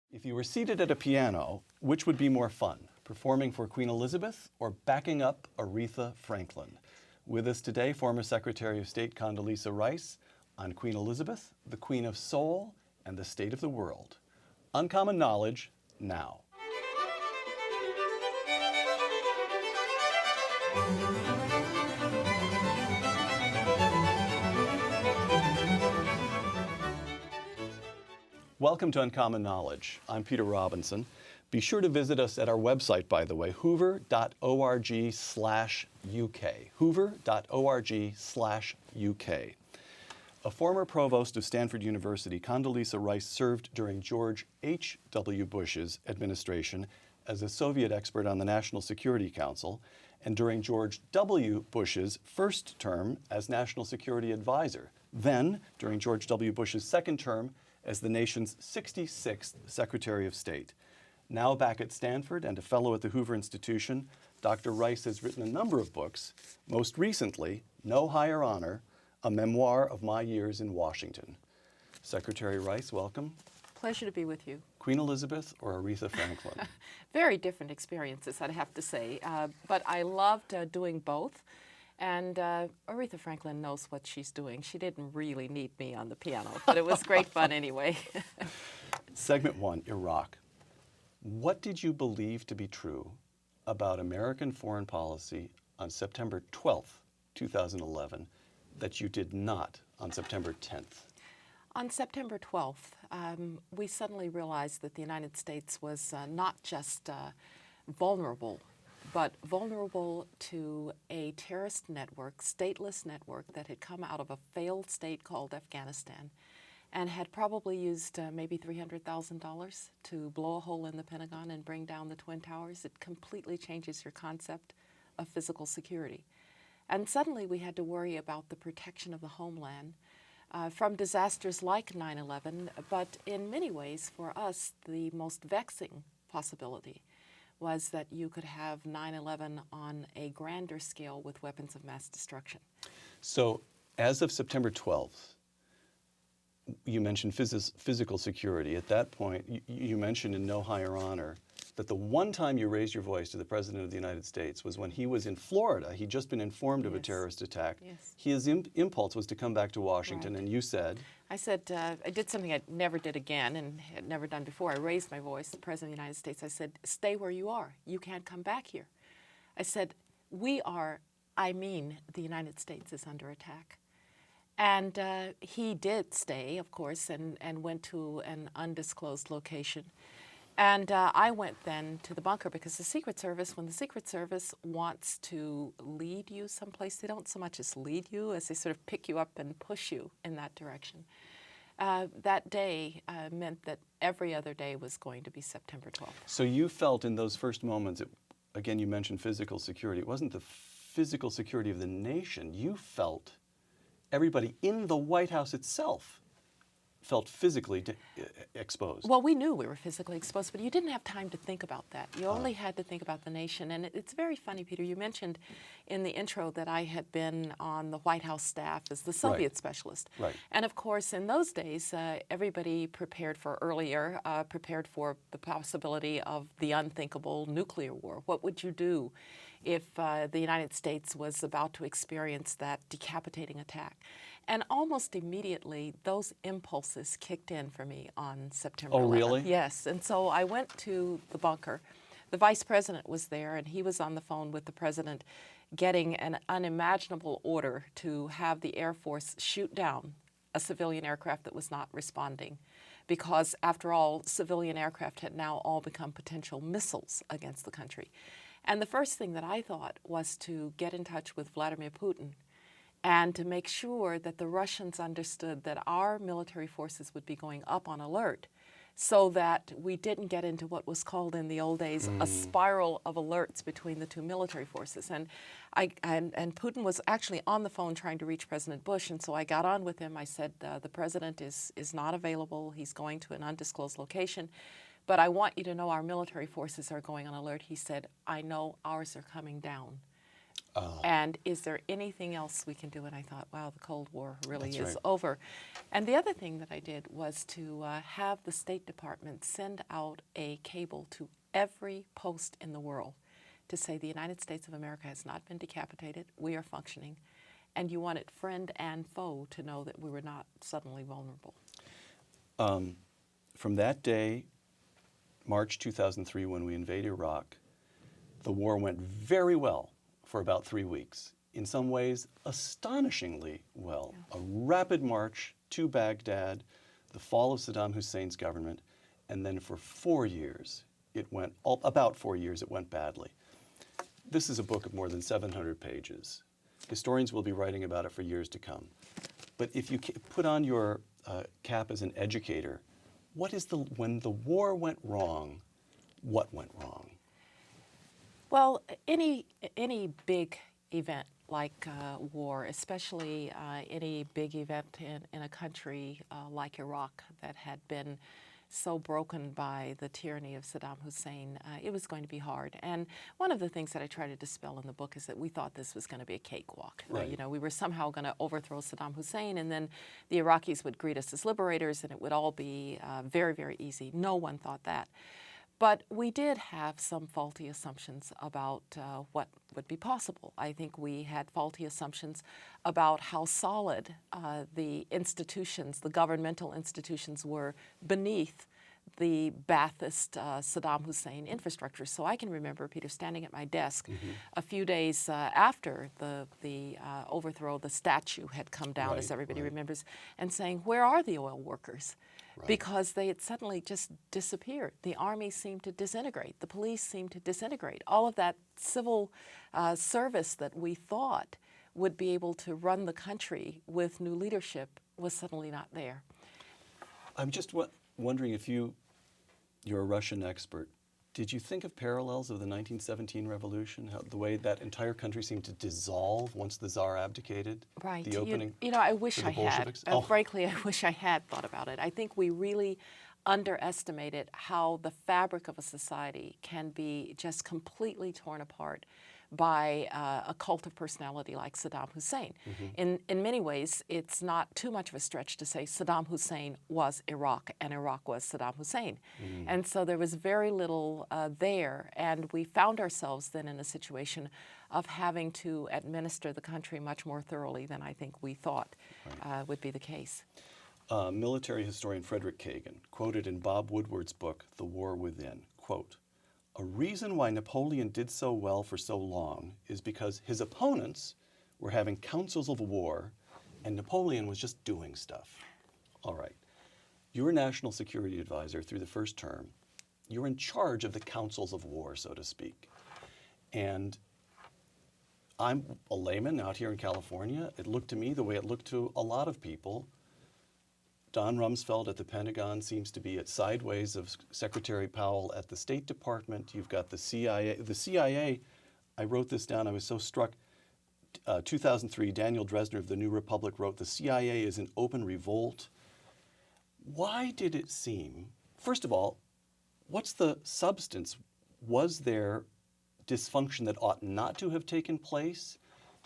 If you were seated at a piano, which would be more fun, performing for Queen Elizabeth or backing up Aretha Franklin? With us today, former Secretary of State Condoleezza Rice on Queen Elizabeth, the Queen of Soul, and the state of the world. Uncommon Knowledge, now. Welcome to Uncommon Knowledge. I'm Peter Robinson. Be sure to visit us at our website, by the way, hoover.org/UK. hoover.org/UK. A former provost of Stanford University, Condoleezza Rice served during George H.W. Bush's administration as a Soviet expert on the National Security Council, and during George W. Bush's first term as National Security Advisor. Then, during George W. Bush's second term, as the nation's 66th Secretary of State. Now back at Stanford and a fellow at the Hoover Institution, Dr. Rice has written a number of books, most recently, No Higher Honor, a memoir of my years in Washington. Secretary Rice, welcome. Pleasure to be with you. Queen Elizabeth or Aretha Franklin? Very different experiences, I'd have to say, but I loved doing both. And Aretha Franklin knows what she's doing. She didn't really need me on the piano, but it was great fun anyway. Segment 1, Iraq. What did you believe to be true about American foreign policy on September 12th, 2011, that you did not on September 10th? On September 12th, we suddenly realized that the United States was not just vulnerable, but vulnerable to a terrorist network, stateless network, that had come out of a failed state called Afghanistan and had probably used maybe $300,000 to blow a hole in the Pentagon and bring down the Twin Towers. It completely changes your concept of physical security. And suddenly we had to worry about the protection of the homeland from disasters like 9/11, but in many ways for us the most vexing possibility was that you could have 9/11 on a grander scale with weapons of mass destruction. So as of September 12th, you mentioned physical security. At that point, you mentioned in No Higher Honor that the one time you raised your voice to the President of the United States was when he was in Florida. He'd just been informed of a terrorist attack. Yes. His impulse was to come back to Washington, and you said? I said, I did something I never did again and had never done before. I raised my voice to the President of the United States. I said, stay where you are. You can't come back here. I said, the United States is under attack. And he did stay, of course, and went to an undisclosed location. And I went then to the bunker because the Secret Service, when the Secret Service wants to lead you someplace, they don't so much as lead you as they sort of pick you up and push you in that direction. That day meant that every other day was going to be September 12th. So you felt in those first moments, again, you mentioned physical security. It wasn't the physical security of the nation. You felt everybody in the White House itself felt physically exposed. Well, we knew we were physically exposed, but you didn't have time to think about that. You only had to think about the nation. And it's very funny, Peter, you mentioned in the intro that I had been on the White House staff as the Soviet specialist. Right. And of course, in those days, everybody prepared for the possibility of the unthinkable nuclear war. What would you do if the United States was about to experience that decapitating attack? And almost immediately, those impulses kicked in for me on September 11th. Oh, really? Yes. And so I went to the bunker. The vice president was there, and he was on the phone with the president getting an unimaginable order to have the Air Force shoot down a civilian aircraft that was not responding. Because, after all, civilian aircraft had now all become potential missiles against the country. And the first thing that I thought was to get in touch with Vladimir Putin and to make sure that the Russians understood that our military forces would be going up on alert so that we didn't get into what was called in the old days a spiral of alerts between the two military forces. And Putin was actually on the phone trying to reach President Bush, and so I got on with him. I said, the president is not available. He's going to an undisclosed location. But I want you to know our military forces are going on alert. He said, I know ours are coming down. And is there anything else we can do? And I thought, wow, the Cold War really That's is right. over. And the other thing that I did was to have the State Department send out a cable to every post in the world to say the United States of America has not been decapitated, we are functioning, and you wanted friend and foe to know that we were not suddenly vulnerable. From that day, March 2003, when we invaded Iraq, the war went very well for about 3 weeks. In some ways, astonishingly well. Yeah. A rapid march to Baghdad, the fall of Saddam Hussein's government, and then for 4 years, about 4 years, it went badly. This is a book of more than 700 pages. Historians will be writing about it for years to come. But if you put on your cap as an educator, when the war went wrong, what went wrong? Well, any big event like war, especially any big event in a country like Iraq that had been so broken by the tyranny of Saddam Hussein, it was going to be hard. And one of the things that I try to dispel in the book is that we thought this was going to be a cakewalk. Right. You know, we were somehow going to overthrow Saddam Hussein, and then the Iraqis would greet us as liberators, and it would all be very, very easy. No one thought that. But we did have some faulty assumptions about what would be possible. I think we had faulty assumptions about how solid the institutions, the governmental institutions, were beneath the Ba'athist Saddam Hussein infrastructure. So I can remember, Peter, standing at my desk a few days after the overthrow, the statue had come down, Right, as everybody right. remembers, and saying, where are the oil workers? Right. Because they had suddenly just disappeared. The army seemed to disintegrate. The police seemed to disintegrate. All of that civil service that we thought would be able to run the country with new leadership was suddenly not there. I'm just wondering if you're a Russian expert. Did you think of parallels of the 1917 revolution, how the way that entire country seemed to dissolve once the Tsar abdicated? Right. The opening. You know, I wish for the I had. Bolsheviks? Oh. Frankly, I wish I had thought about it. I think we really underestimated how the fabric of a society can be just completely torn apart by a cult of personality like Saddam Hussein. In many ways, it's not too much of a stretch to say Saddam Hussein was Iraq and Iraq was Saddam Hussein. And so there was very little there, and we found ourselves then in a situation of having to administer the country much more thoroughly than I think we thought would be the case. Military historian Frederick Kagan quoted in Bob Woodward's book, The War Within, quote, "A reason why Napoleon did so well for so long is because his opponents were having councils of war and Napoleon was just doing stuff." All right. You're a national security advisor through the first term. You're in charge of the councils of war, so to speak. And I'm a layman out here in California. It looked to me the way it looked to a lot of people. Don Rumsfeld at the Pentagon seems to be at sideways of Secretary Powell at the State Department. You've got the CIA. The CIA, I wrote this down, I was so struck. 2003, Daniel Dresner of the New Republic wrote, "The CIA is in open revolt." Why did it seem, first of all, what's the substance? Was there dysfunction that ought not to have taken place?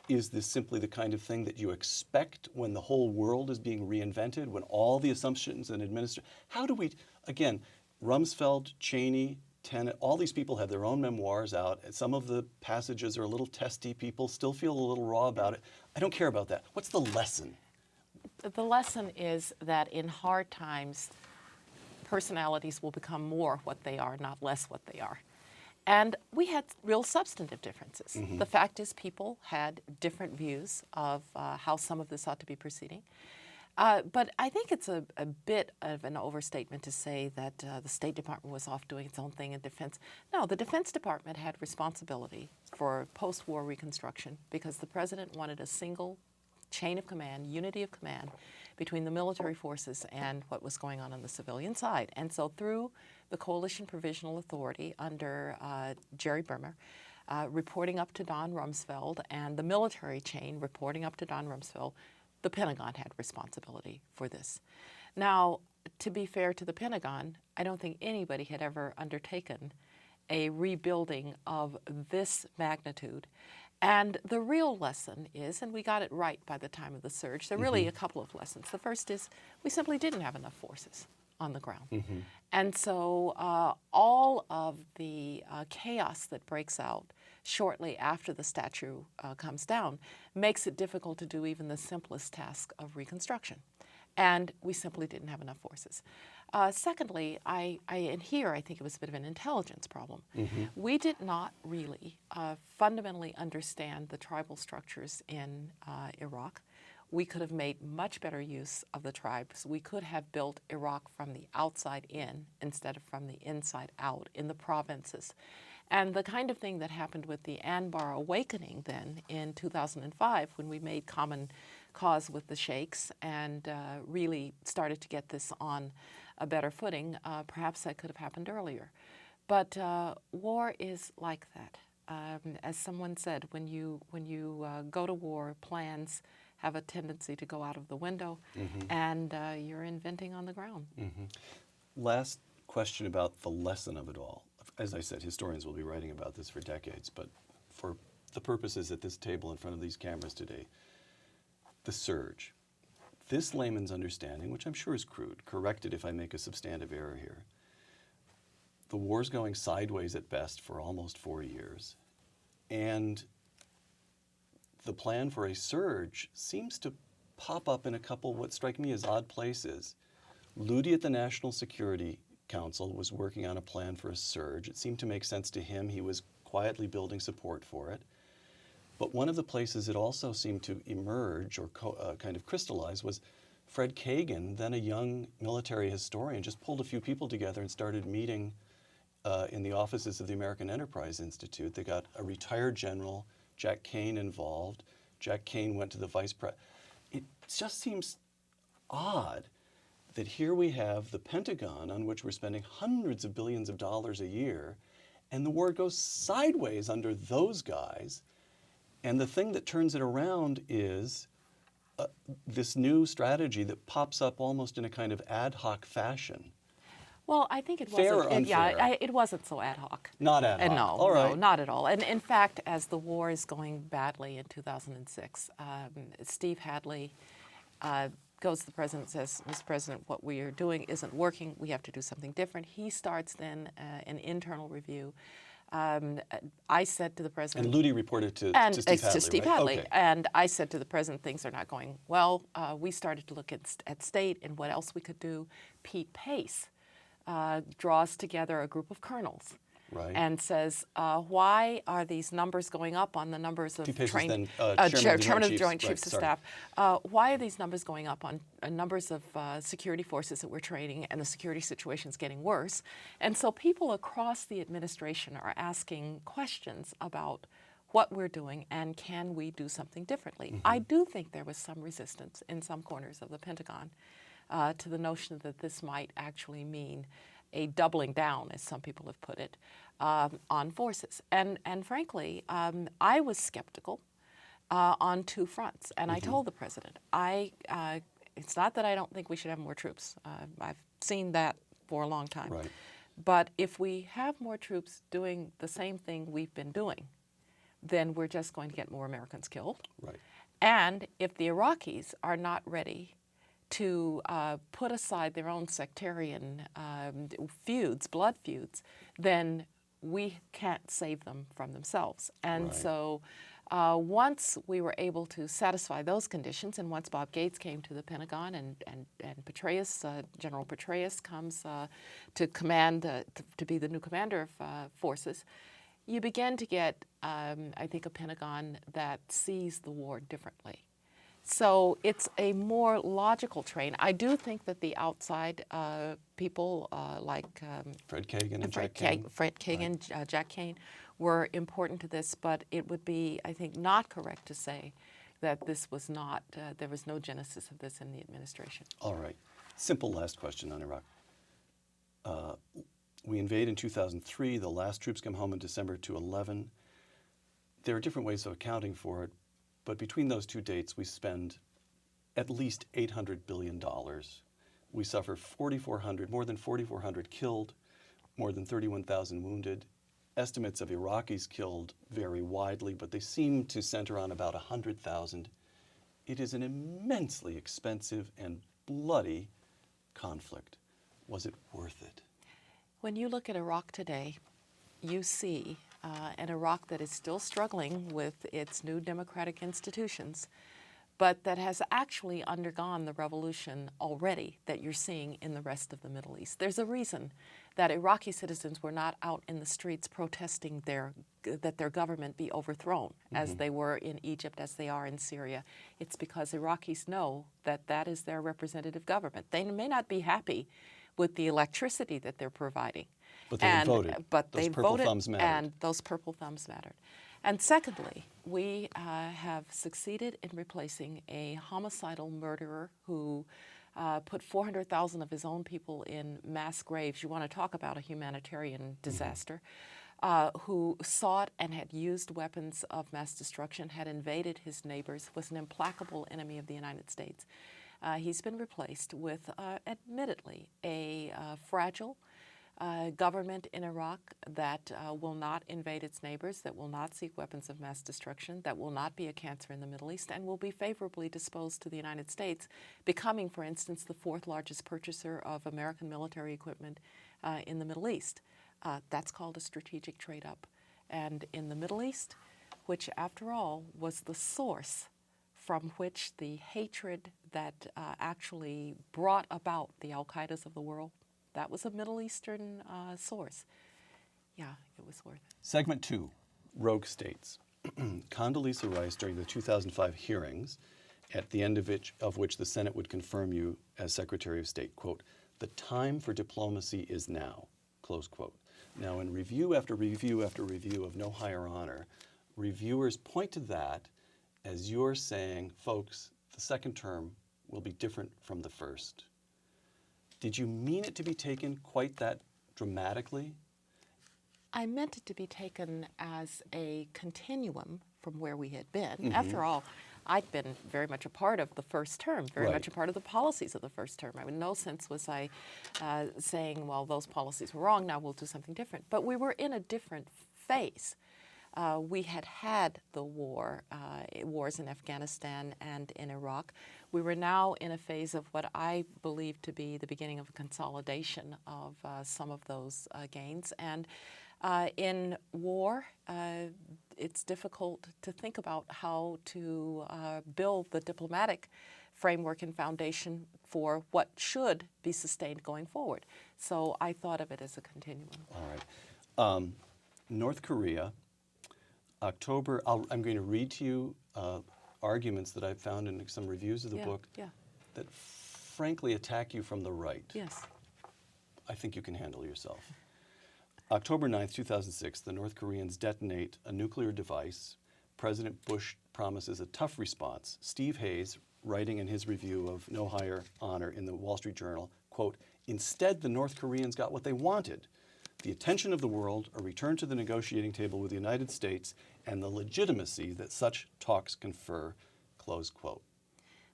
Is this simply the kind of thing that you expect when the whole world is being reinvented, when all the assumptions and how do we, again, Rumsfeld, Cheney, Tenet, all these people have their own memoirs out. Some of the passages are a little testy. People still feel a little raw about it. I don't care about that. What's the lesson? The lesson is that in hard times, personalities will become more what they are, not less what they are. And we had real substantive differences. The fact is people had different views of how some of this ought to be proceeding. But I think it's a bit of an overstatement to say that the State Department was off doing its own thing in defense. No, the Defense Department had responsibility for post-war Reconstruction because the President wanted a single chain of command, unity of command between the military forces and what was going on the civilian side. And so through the Coalition Provisional Authority under Jerry Bremer, reporting up to Don Rumsfeld, and the military chain reporting up to Don Rumsfeld, the Pentagon had responsibility for this. Now, to be fair to the Pentagon, I don't think anybody had ever undertaken a rebuilding of this magnitude And the real lesson is, and we got it right by the time of the surge, there are really a couple of lessons. The first is we simply didn't have enough forces on the ground. And so all of the chaos that breaks out shortly after the statue comes down makes it difficult to do even the simplest task of reconstruction. And we simply didn't have enough forces. Secondly, and here I think it was a bit of an intelligence problem. We did not really fundamentally understand the tribal structures in Iraq. We could have made much better use of the tribes. We could have built Iraq from the outside in instead of from the inside out in the provinces. And the kind of thing that happened with the Anbar awakening then in 2005 when we made common cause with the sheikhs and really started to get this on a better footing, perhaps that could have happened earlier. But war is like that. As someone said, when you go to war, plans have a tendency to go out of the window, and you're inventing on the ground. Last question about the lesson of it all. As I said, historians will be writing about this for decades, but for the purposes at this table in front of these cameras today, the surge. This layman's understanding, which I'm sure is crude, corrected if I make a substantive error here. The war's going sideways at best for almost 4 years, and the plan for a surge seems to pop up in a couple what strike me as odd places. Ludi at the National Security Council was working on a plan for a surge. It seemed to make sense to him. He was quietly building support for it. But one of the places it also seemed to emerge or kind of crystallize was Fred Kagan, then a young military historian, just pulled a few people together and started meeting in the offices of the American Enterprise Institute. They got a retired general, Jack Kane, involved. Jack Kane went to the vice president. It just seems odd that here we have the Pentagon, on which we're spending hundreds of billions of dollars a year, and the war goes sideways under those guys. And the thing that turns it around is this new strategy that pops up almost in a kind of ad hoc fashion. Well, I think it Fair wasn't. or unfair? It wasn't so ad hoc. Not ad hoc. No, All right. no, not at all. And in fact, as the war is going badly in 2006, Steve Hadley goes to the president and says, "Mr. President, what we are doing isn't working. We have to do something different." He starts then an internal review. I said to the president, And Ludi reported to Steve Hadley, right? Hadley, Okay. and I said to the president, things are not going well. We started to look at state and what else we could do. Pete Pace draws together a group of colonels. Right. And says, why are these numbers going up on the numbers of Pete Pace was trained then chairman of the Chiefs. Joint Chiefs of Right, Staff? Why are these numbers going up on numbers of security forces that we're training, and the security situation is getting worse? And so people across the administration are asking questions about what we're doing and can we do something differently. I do think there was some resistance in some corners of the Pentagon to the notion that this might actually mean a doubling down, as some people have put it, on forces. And frankly, I was skeptical on two fronts. And I told the president, it's not that I don't think we should have more troops. I've seen that for a long time. Right. But if we have more troops doing the same thing we've been doing, then we're just going to get more Americans killed. Right. And if the Iraqis are not ready to put aside their own sectarian feuds, blood feuds, then we can't save them from themselves. And Right. so once we were able to satisfy those conditions, and once Bob Gates came to the Pentagon and Petraeus, General Petraeus comes to command, to be the new commander of forces, you begin to get, I think, a Pentagon that sees the war differently. So it's a more logical train. I do think that the outside people like Fred Kagan and Jack Kane. Fred Kagan, Jack Kane were important to this, but it would be, I think, not correct to say that this was not, there was no genesis of this in the administration. All right. Simple last question on Iraq. We invade in 2003. The last troops come home in December 2011. There are different ways of accounting for it, but between those two dates, we spend at least $800 billion. We suffer more than 4,400 killed, more than 31,000 wounded. estimates of Iraqis killed vary widely, but they seem to center on about 100,000. It is an immensely expensive and bloody conflict. Was it worth it? When you look at Iraq today, you see an Iraq that is still struggling with its new democratic institutions, but that has actually undergone the revolution already that you're seeing in the rest of the Middle East. There's a reason that Iraqi citizens were not out in the streets protesting that their government be overthrown, as they were in Egypt, as they are in Syria. It's because Iraqis know that that is their representative government. They may not be happy with the electricity that they're providing. But they voted. But Those they purple voted, thumbs mattered. and those purple thumbs mattered. And secondly, we have succeeded in replacing a homicidal murderer who put 400,000 of his own people in mass graves. You want to talk about a humanitarian disaster. Who sought and had used weapons of mass destruction, had invaded his neighbors, was an implacable enemy of the United States. He's been replaced with, admittedly, a fragile government in Iraq that will not invade its neighbors, that will not seek weapons of mass destruction, that will not be a cancer in the Middle East, and will be favorably disposed to the United States, becoming, for instance, the fourth largest purchaser of American military equipment in the Middle East. That's called a strategic trade-up. And in the Middle East, which, after all, was the source from which the hatred that actually brought about the Al-Qaedas of the world, that was a Middle Eastern source. Yeah, it was worth it. Segment 2, Rogue States. Condoleezza Rice, during the 2005 hearings, at the end of which the Senate would confirm you as Secretary of State, quote, "The time for diplomacy is now," close quote. Now, in review after review after review of No Higher Honor, reviewers point to that as you're saying, folks, the second term will be different from the first. Did you mean it to be taken quite that dramatically? I meant it to be taken as a continuum from where we had been. After all, I'd been very much a part of the first term, very much a part of the policies of the first term. I mean, in no sense was I saying, well, those policies were wrong, now we'll do something different. But we were in a different phase. We had had the wars in Afghanistan and in Iraq. We were now in a phase of what I believe to be the beginning of a consolidation of some of those gains. And in war, it's difficult to think about how to build the diplomatic framework and foundation for what should be sustained going forward. So I thought of it as a continuum. All right. North Korea, October, I'm going to read to you arguments that I've found in some reviews of the book that frankly attack you from the right. Yes. I think you can handle yourself. October 9th, 2006, the North Koreans detonate a nuclear device. President Bush promises a tough response. Steve Hayes, writing in his review of No Higher Honor in the Wall Street Journal, quote, "Instead, the North Koreans got what they wanted. The attention of the world, a return to the negotiating table with the United States, and the legitimacy that such talks confer," close quote.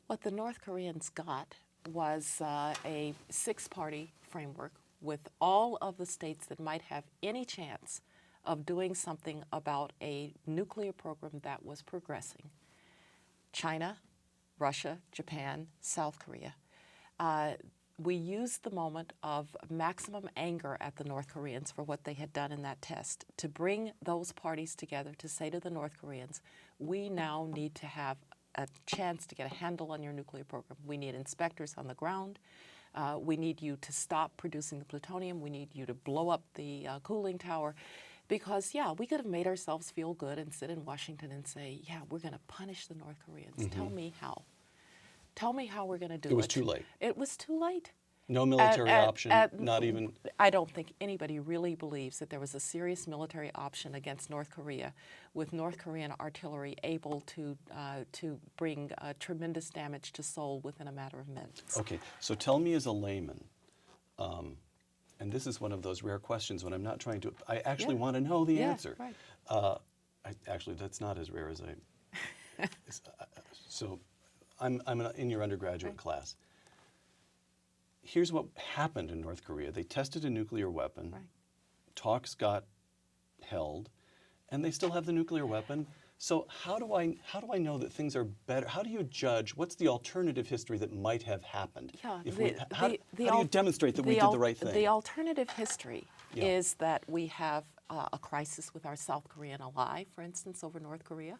What the North Koreans got was a six-party framework with all of the states that might have any chance of doing something about a nuclear program that was progressing. China, Russia, Japan, South Korea. We used the moment of maximum anger at the North Koreans for what they had done in that test to bring those parties together to say to the North Koreans, we now need to have a chance to get a handle on your nuclear program. We need inspectors on the ground. We need you to stop producing the plutonium. We need you to blow up the cooling tower. Because, yeah, we could have made ourselves feel good and sit in Washington and say, yeah, we're going to punish the North Koreans. Tell me how. Tell me how we're going to do it. It was too late. It was too late. No military option, not even... I don't think anybody really believes that there was a serious military option against North Korea, with North Korean artillery able to bring tremendous damage to Seoul within a matter of minutes. Okay, so tell me as a layman, and this is one of those rare questions when I'm not trying to... I actually want to know the answer. Right. Actually, that's not as rare as I... So I'm in your undergraduate class. Here's what happened in North Korea. They tested a nuclear weapon. Right. Talks got held, and they still have the nuclear weapon. So how do I know that things are better? How do you judge? What's the alternative history that might have happened? Yeah, How do you demonstrate that we did the right thing? The alternative history Yeah. is that we have a crisis with our South Korean ally, for instance, over North Korea.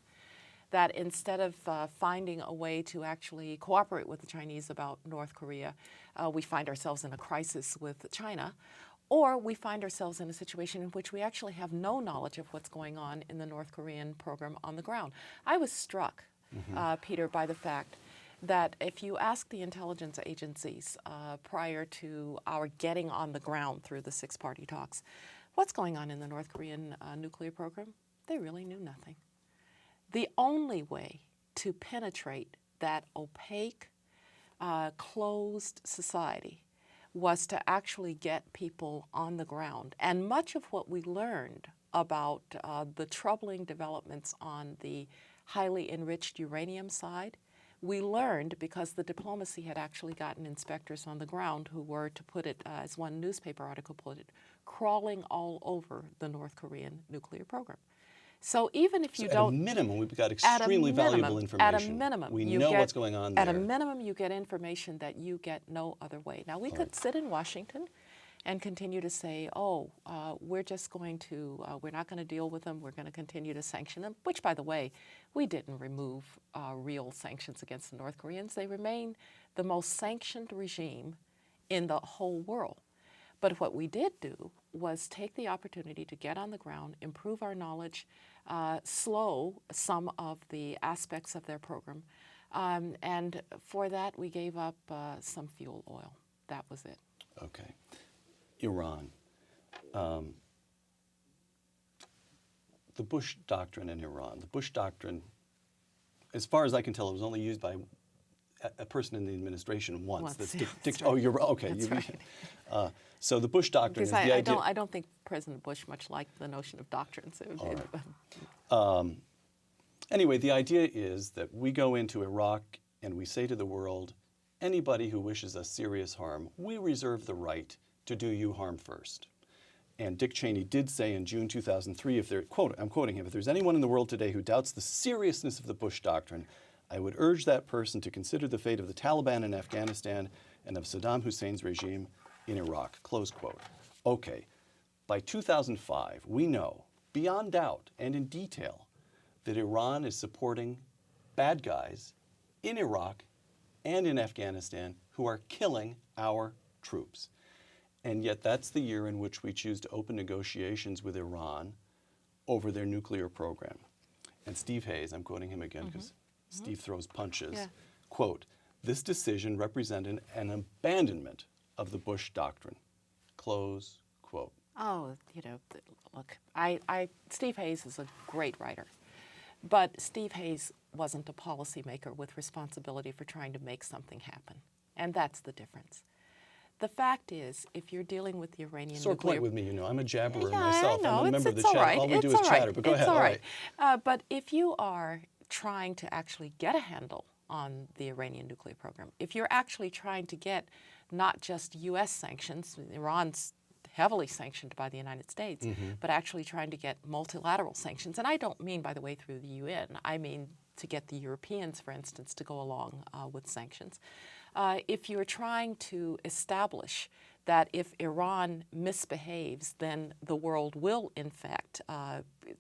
That instead of finding a way to actually cooperate with the Chinese about North Korea, we find ourselves in a crisis with China, or we find ourselves in a situation in which we actually have no knowledge of what's going on in the North Korean program on the ground. I was struck, Peter, by the fact that if you ask the intelligence agencies prior to our getting on the ground through the six-party talks, what's going on in the North Korean nuclear program, they really knew nothing. The only way to penetrate that opaque, closed society was to actually get people on the ground. And much of what we learned about the troubling developments on the highly enriched uranium side, we learned because the diplomacy had actually gotten inspectors on the ground who were, to put it, as one newspaper article put it, crawling all over the North Korean nuclear program. So even if you don't... At a minimum, we've got extremely valuable information. At a minimum, we know what's going on there. At a minimum, you get information that you get no other way. Now, we could sit in Washington and continue to say, we're just going to, we're not going to deal with them, we're going to continue to sanction them, which, by the way, we didn't remove real sanctions against the North Koreans. They remain the most sanctioned regime in the whole world. But what we did do was take the opportunity to get on the ground, improve our knowledge, slow some of the aspects of their program, and for that we gave up some fuel oil. That was it. Okay. Iran. The Bush Doctrine in Iran. The Bush Doctrine, as far as I can tell, it was only used by a person in the administration once. That's right. Oh, you're right. Okay. That's right. So the Bush Doctrine is the idea. I don't think President Bush much liked the notion of doctrines. Anyway, the idea is that we go into Iraq and we say to the world, anybody who wishes us serious harm, we reserve the right to do you harm first. And Dick Cheney did say in June 2003, I'm quoting him, if there's anyone in the world today who doubts the seriousness of the Bush Doctrine, I would urge that person to consider the fate of the Taliban in Afghanistan and of Saddam Hussein's regime in Iraq, close quote. Okay, by 2005, we know, beyond doubt and in detail, that Iran is supporting bad guys in Iraq and in Afghanistan who are killing our troops. And yet that's the year in which we choose to open negotiations with Iran over their nuclear program. And Steve Hayes, I'm quoting him again because Steve throws punches, quote, this decision represented an abandonment of the Bush Doctrine, close quote. Oh, look, Steve Hayes is a great writer, but Steve Hayes wasn't a policymaker with responsibility for trying to make something happen, and that's the difference. The fact is, if you're dealing with the Iranian Sore nuclear... point with me, I'm a jabberer yeah, myself. I know. I'm a member of the all chat. right. All we do is all right. chatter, but go it's ahead. All right. But if you are trying to actually get a handle on the Iranian nuclear program, if you're actually trying to get not just U.S. sanctions, Iran's heavily sanctioned by the United States, but actually trying to get multilateral sanctions, and I don't mean, by the way, through the UN, I mean to get the Europeans, for instance, to go along with sanctions. If you're trying to establish that if Iran misbehaves, then the world will, in fact,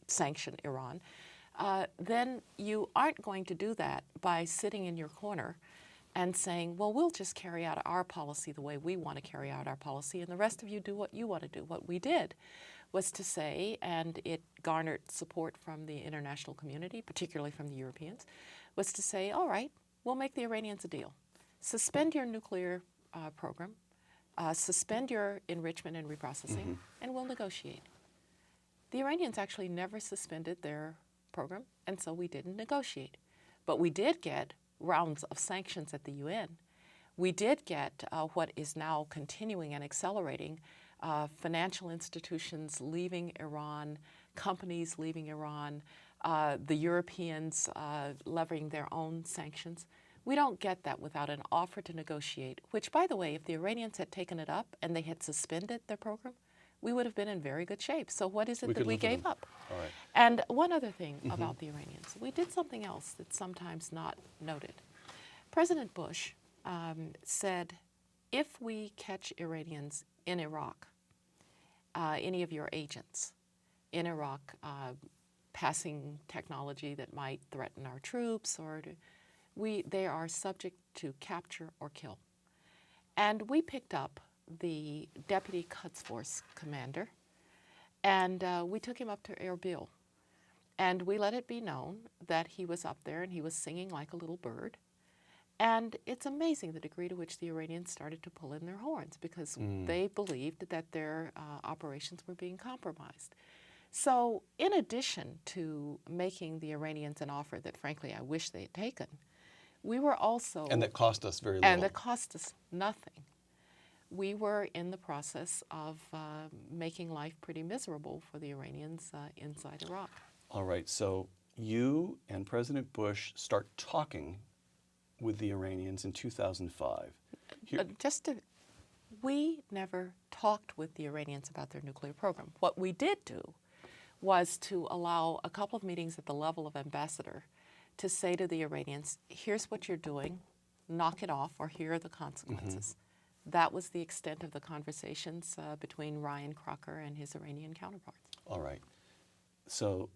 sanction Iran, then you aren't going to do that by sitting in your corner and saying, well, we'll just carry out our policy the way we want to carry out our policy, and the rest of you do what you want to do. What we did was to say, and it garnered support from the international community, particularly from the Europeans, was to say, all right, we'll make the Iranians a deal. Suspend your nuclear program, suspend your enrichment and reprocessing, and we'll negotiate. The Iranians actually never suspended their program, and so we didn't negotiate. But we did get rounds of sanctions at the UN. We did get what is now continuing and accelerating, financial institutions leaving Iran, companies leaving Iran, the Europeans levying their own sanctions. We don't get that without an offer to negotiate, which, by the way, if the Iranians had taken it up and they had suspended their program, we would have been in very good shape. So what is it We that could we live with gave them. up? All right. And one other thing about the Iranians, we did something else that's sometimes not noted. President Bush said, if we catch Iranians in Iraq, any of your agents in Iraq passing technology that might threaten our troops, they are subject to capture or kill. And we picked up the Deputy Quds Force commander, and we took him up to Erbil. And we let it be known that he was up there and he was singing like a little bird. And it's amazing the degree to which the Iranians started to pull in their horns because they believed that their operations were being compromised. So in addition to making the Iranians an offer that, frankly, I wish they had taken, we were also... And that cost us very little. And that cost us nothing. We were in the process of making life pretty miserable for the Iranians inside Iraq. All right, so you and President Bush start talking with the Iranians in 2005. We never talked with the Iranians about their nuclear program. What we did do was to allow a couple of meetings at the level of ambassador to say to the Iranians, here's what you're doing, knock it off, or here are the consequences. That was the extent of the conversations between Ryan Crocker and his Iranian counterparts. All right. So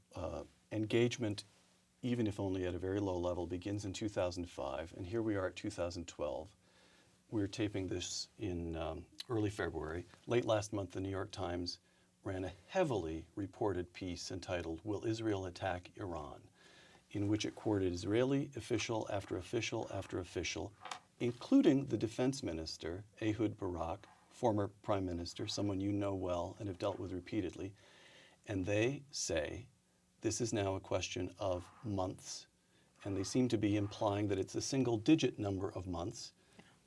engagement, even if only at a very low level, begins in 2005, and here we are at 2012. We're taping this in early February. Late last month, the New York Times ran a heavily reported piece entitled, "Will Israel Attack Iran?" in which it quoted Israeli official after official after official, including the defense minister, Ehud Barak, former prime minister, someone you know well and have dealt with repeatedly. And they say this is now a question of months, and they seem to be implying that it's a single-digit number of months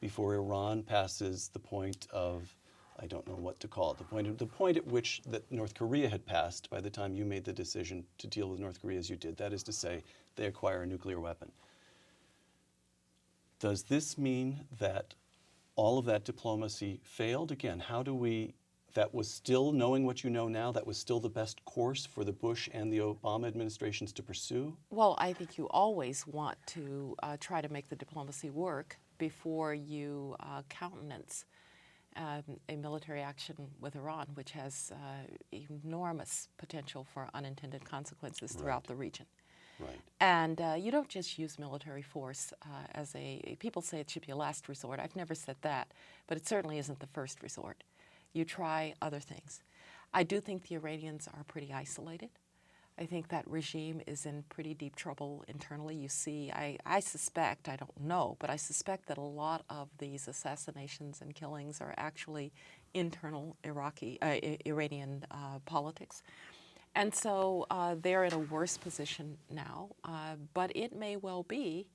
before Iran passes the point of, I don't know what to call it, the point at which that North Korea had passed by the time you made the decision to deal with North Korea as you did. That is to say, they acquire a nuclear weapon. Does this mean that all of that diplomacy failed? Again, how do we, that was still, knowing what you know now, that was still the best course for the Bush and the Obama administrations to pursue? Well, I think you always want to try to make the diplomacy work before you countenance a military action with Iran, which has enormous potential for unintended consequences throughout the region. Right. And you don't just use military force as people say it should be a last resort. I've never said that, but it certainly isn't the first resort. You try other things. I do think the Iranians are pretty isolated. I think that regime is in pretty deep trouble internally. You see, I suspect, I don't know, but I suspect that a lot of these assassinations and killings are actually internal Iranian politics. And so they're in a worse position now, but it may well be,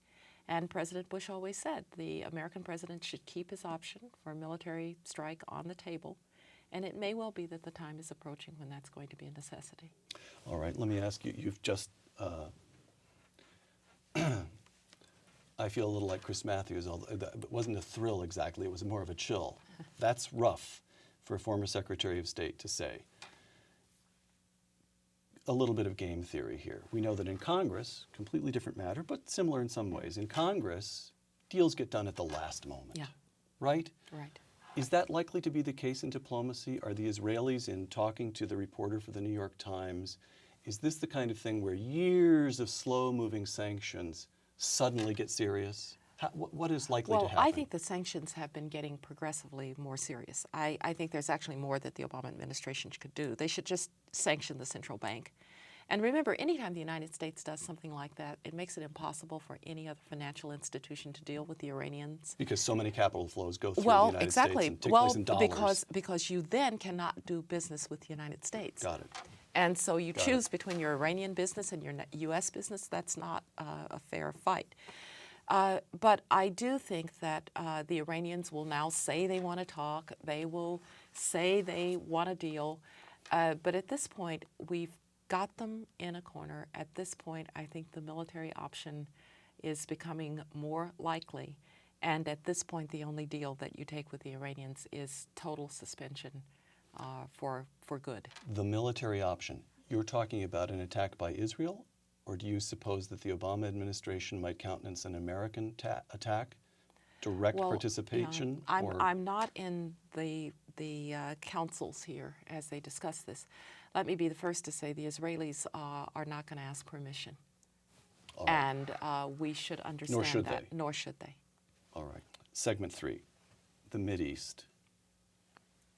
and President Bush always said, the American president should keep his option for a military strike on the table, and it may well be that the time is approaching when that's going to be a necessity. All right, let me ask you, you've just, I feel a little like Chris Matthews, although it wasn't a thrill exactly, it was more of a chill. That's rough for a former Secretary of State to say. A little bit of game theory here. We know that in Congress, completely different matter, but similar in some ways. In Congress, deals get done at the last moment, right? Right. Is that likely to be the case in diplomacy? Are the Israelis, in talking to the reporter for the New York Times, is this the kind of thing where years of slow-moving sanctions suddenly get serious? What is likely to happen? Well, I think the sanctions have been getting progressively more serious. I think there's actually more that the Obama administration could do. They should just sanction the central bank. And remember, anytime the United States does something like that, it makes it impossible for any other financial institution to deal with the Iranians. Because so many capital flows go through the United States and take place in dollars. Because you then cannot do business with the United States. Got it. And so you choose between your Iranian business and your U.S. business. That's not a fair fight. But I do think that the Iranians will now say they want to talk. They will say they want a deal. But at this point, we've got them in a corner. At this point, I think the military option is becoming more likely. And at this point, the only deal that you take with the Iranians is total suspension for good. The military option. You're talking about an attack by Israel, or do you suppose that the Obama administration might countenance an American attack? Direct participation? I'm not in the councils here as they discuss this. Let me be the first to say the Israelis are not going to ask permission. All right. And we should understand Nor should that. they. Nor should they. All right. Segment 3, the Mideast.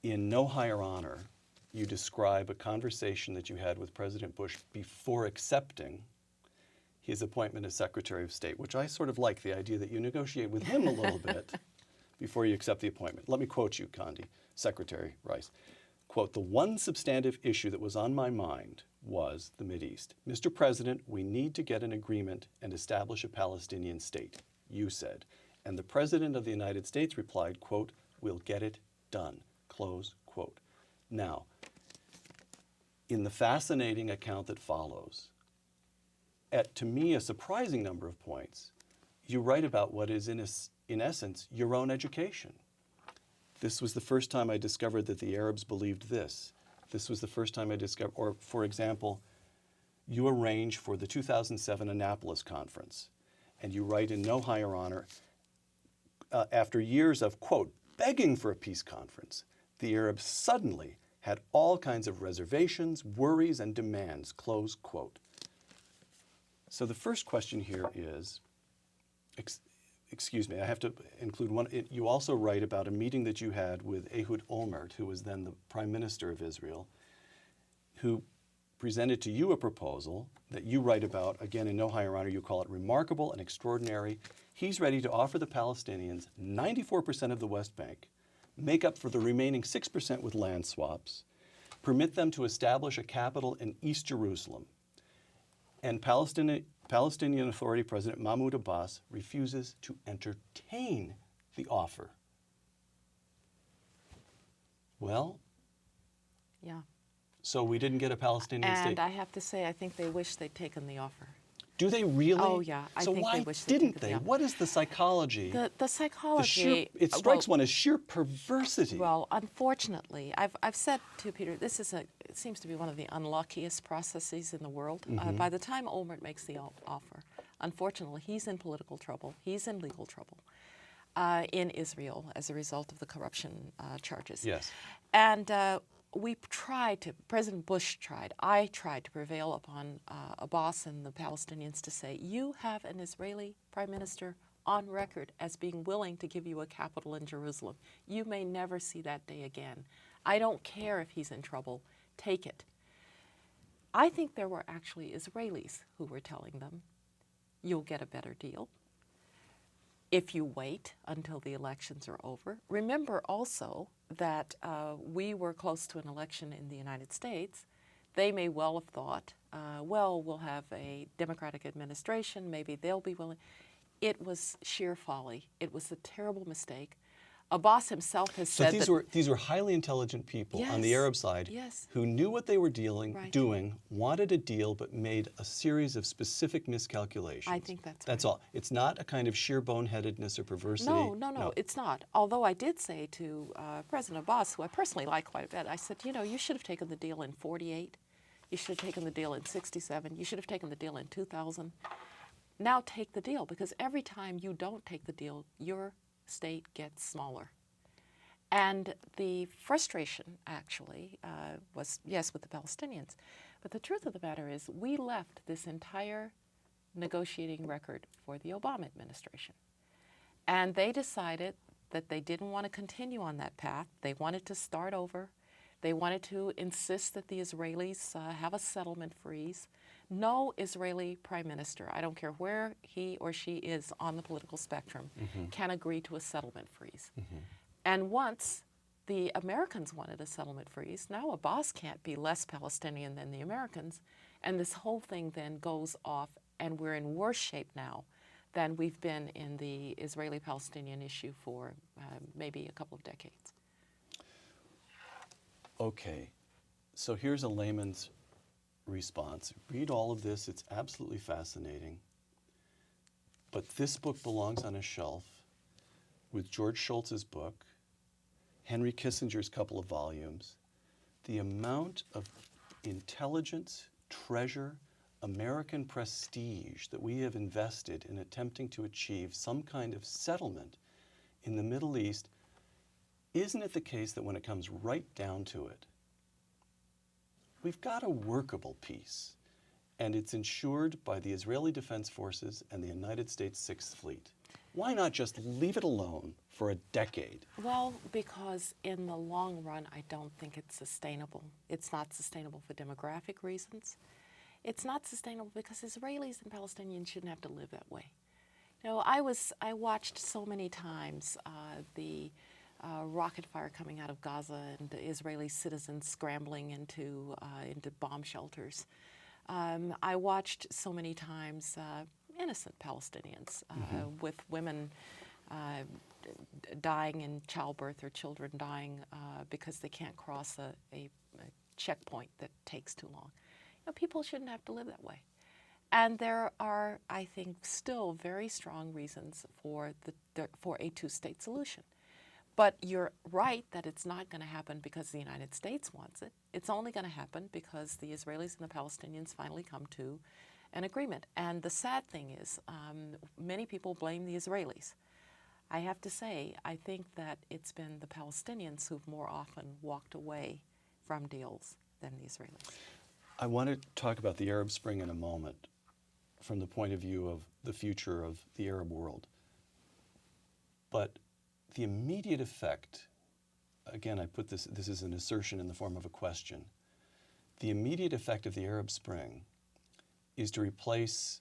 In No Higher Honor, you describe a conversation that you had with President Bush before accepting his appointment as Secretary of State, which I sort of like, the idea that you negotiate with him a little bit before you accept the appointment. Let me quote you, Condi, Secretary Rice. Quote, "The one substantive issue that was on my mind was the Mideast. Mr. President, we need to get an agreement and establish a Palestinian state," you said. And the President of the United States replied, quote, "We'll get it done," close quote. Now, in the fascinating account that follows, at, to me, a surprising number of points, you write about what is, in essence, your own education. This was the first time I discovered that the Arabs believed this. This was the first time I discovered, or for example, you arrange for the 2007 Annapolis conference, and you write in No Higher Honor, after years of, quote, begging for a peace conference, the Arabs suddenly had all kinds of reservations, worries, and demands, close quote. So the first question here is, excuse me, I have to include one. You also write about a meeting that you had with Ehud Olmert, who was then the Prime Minister of Israel, who presented to you a proposal that you write about, again, in No Higher Honor. You call it remarkable and extraordinary. He's ready to offer the Palestinians 94% of the West Bank, make up for the remaining 6% with land swaps, permit them to establish a capital in East Jerusalem. And Palestinian Authority President Mahmoud Abbas refuses to entertain the offer. Well, Yeah. so we didn't get a Palestinian state. And I have to say, I think they wish they'd taken the offer. Do they really? Oh, yeah. I so think why they wish they'd didn't taken they? the offer. What is the psychology? The psychology. It strikes one as sheer perversity. Well, unfortunately, I've said to Peter, it seems to be one of the unluckiest processes in the world. By the time Olmert makes the offer, unfortunately, he's in political trouble. He's in legal trouble in Israel as a result of the corruption charges. Yes. And President Bush tried, I tried to prevail upon Abbas and the Palestinians to say, you have an Israeli prime minister on record as being willing to give you a capital in Jerusalem. You may never see that day again. I don't care if he's in trouble. Take it. I think there were actually Israelis who were telling them, you'll get a better deal if you wait until the elections are over. Remember also that we were close to an election in the United States. They may well have thought, well, we'll have a Democratic administration, maybe they'll be willing. It was sheer folly. It was a terrible mistake. Abbas himself has said that these were highly intelligent people on the Yes, Arab side yes. who knew what they were Right. doing, wanted a deal, but made a series of specific miscalculations. I think that's That's right. all. It's not a kind of sheer boneheadedness or perversity. No, it's not. Although I did say to President Abbas, who I personally like quite a bit, I said, you should have taken the deal in 48. You should have taken the deal in 67. You should have taken the deal in 2000. Now take the deal, because every time you don't take the deal, your state gets smaller. And the frustration, actually, was, yes, with the Palestinians. But the truth of the matter is we left this entire negotiating record for the Obama administration. And they decided that they didn't want to continue on that path. They wanted to start over. They wanted to insist that the Israelis have a settlement freeze. No Israeli prime minister, I don't care where he or she is on the political spectrum, can agree to a settlement freeze. And once the Americans wanted a settlement freeze, now Abbas can't be less Palestinian than the Americans, and this whole thing then goes off, and we're in worse shape now than we've been in the Israeli-Palestinian issue for maybe a couple of decades. Okay, so here's a layman's response. Read all of this. It's absolutely fascinating. But this book belongs on a shelf with George Shultz's book, Henry Kissinger's couple of volumes, the amount of intelligence, treasure, American prestige that we have invested in attempting to achieve some kind of settlement in the Middle East, isn't it the case that when it comes right down to it, we've got a workable peace, and it's ensured by the Israeli Defense Forces and the United States Sixth Fleet? Why not just leave it alone for a decade? Well, because in the long run, I don't think it's sustainable. It's not sustainable for demographic reasons. It's not sustainable because Israelis and Palestinians shouldn't have to live that way. You know, I watched so many times the rocket fire coming out of Gaza and the Israeli citizens scrambling into bomb shelters. I watched so many times innocent Palestinians with women dying in childbirth or children dying because they can't cross a checkpoint that takes too long. You know, people shouldn't have to live that way. And there are, I think, still very strong reasons for a two-state solution. But you're right that it's not going to happen because the United States wants it. It's only going to happen because the Israelis and the Palestinians finally come to an agreement. And the sad thing is, many people blame the Israelis. I have to say, I think that it's been the Palestinians who've more often walked away from deals than the Israelis. I want to talk about the Arab Spring in a moment from the point of view of the future of the Arab world. But the immediate effect, again, I put this is an assertion in the form of a question. The immediate effect of the Arab Spring is to replace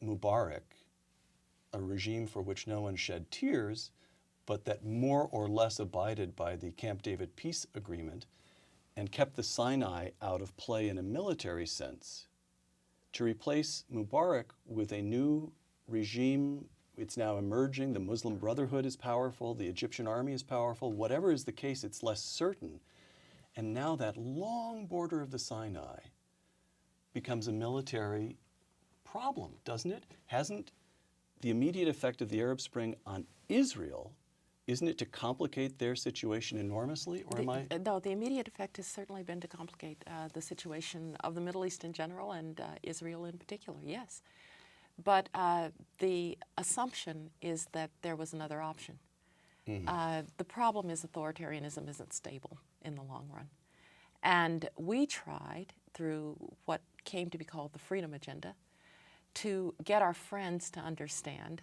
Mubarak, a regime for which no one shed tears, but that more or less abided by the Camp David peace agreement and kept the Sinai out of play in a military sense, to replace Mubarak with a new regime. It's now emerging. The Muslim Brotherhood is powerful. The Egyptian army is powerful. Whatever is the case, it's less certain. And now that long border of the Sinai becomes a military problem, doesn't it? Hasn't the immediate effect of the Arab Spring on Israel, isn't it to complicate their situation enormously? Or No, the immediate effect has certainly been to complicate the situation of the Middle East in general and Israel in particular, yes. But the assumption is that there was another option. The problem is authoritarianism isn't stable in the long run. And we tried, through what came to be called the Freedom Agenda, to get our friends to understand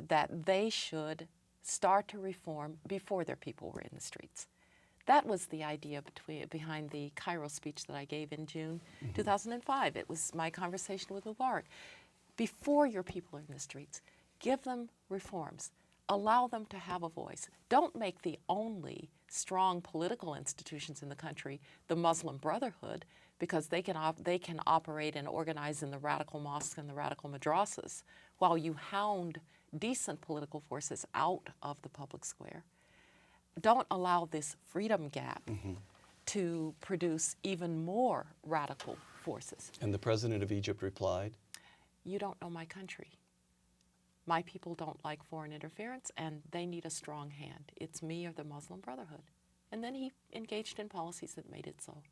that they should start to reform before their people were in the streets. That was the idea behind the Cairo speech that I gave in June 2005. It was my conversation with Mubarak. Before your people are in the streets, give them reforms. Allow them to have a voice. Don't make the only strong political institutions in the country the Muslim Brotherhood, because they can operate and organize in the radical mosques and the radical madrasas while you hound decent political forces out of the public square. Don't allow this freedom gap to produce even more radical forces. And the president of Egypt replied, "You don't know my country. My people don't like foreign interference, and they need a strong hand. It's me or the Muslim Brotherhood." And then he engaged in policies that made it so.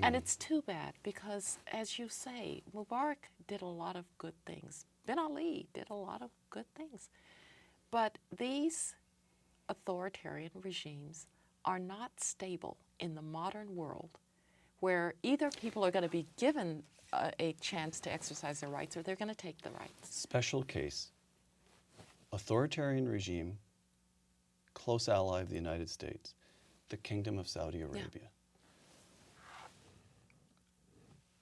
And it's too bad because, as you say, Mubarak did a lot of good things. Ben Ali did a lot of good things. But these authoritarian regimes are not stable in the modern world, where either people are going to be given a chance to exercise their rights or they're going to take the rights. special case, authoritarian regime, close ally of the United States, the Kingdom of Saudi Arabia.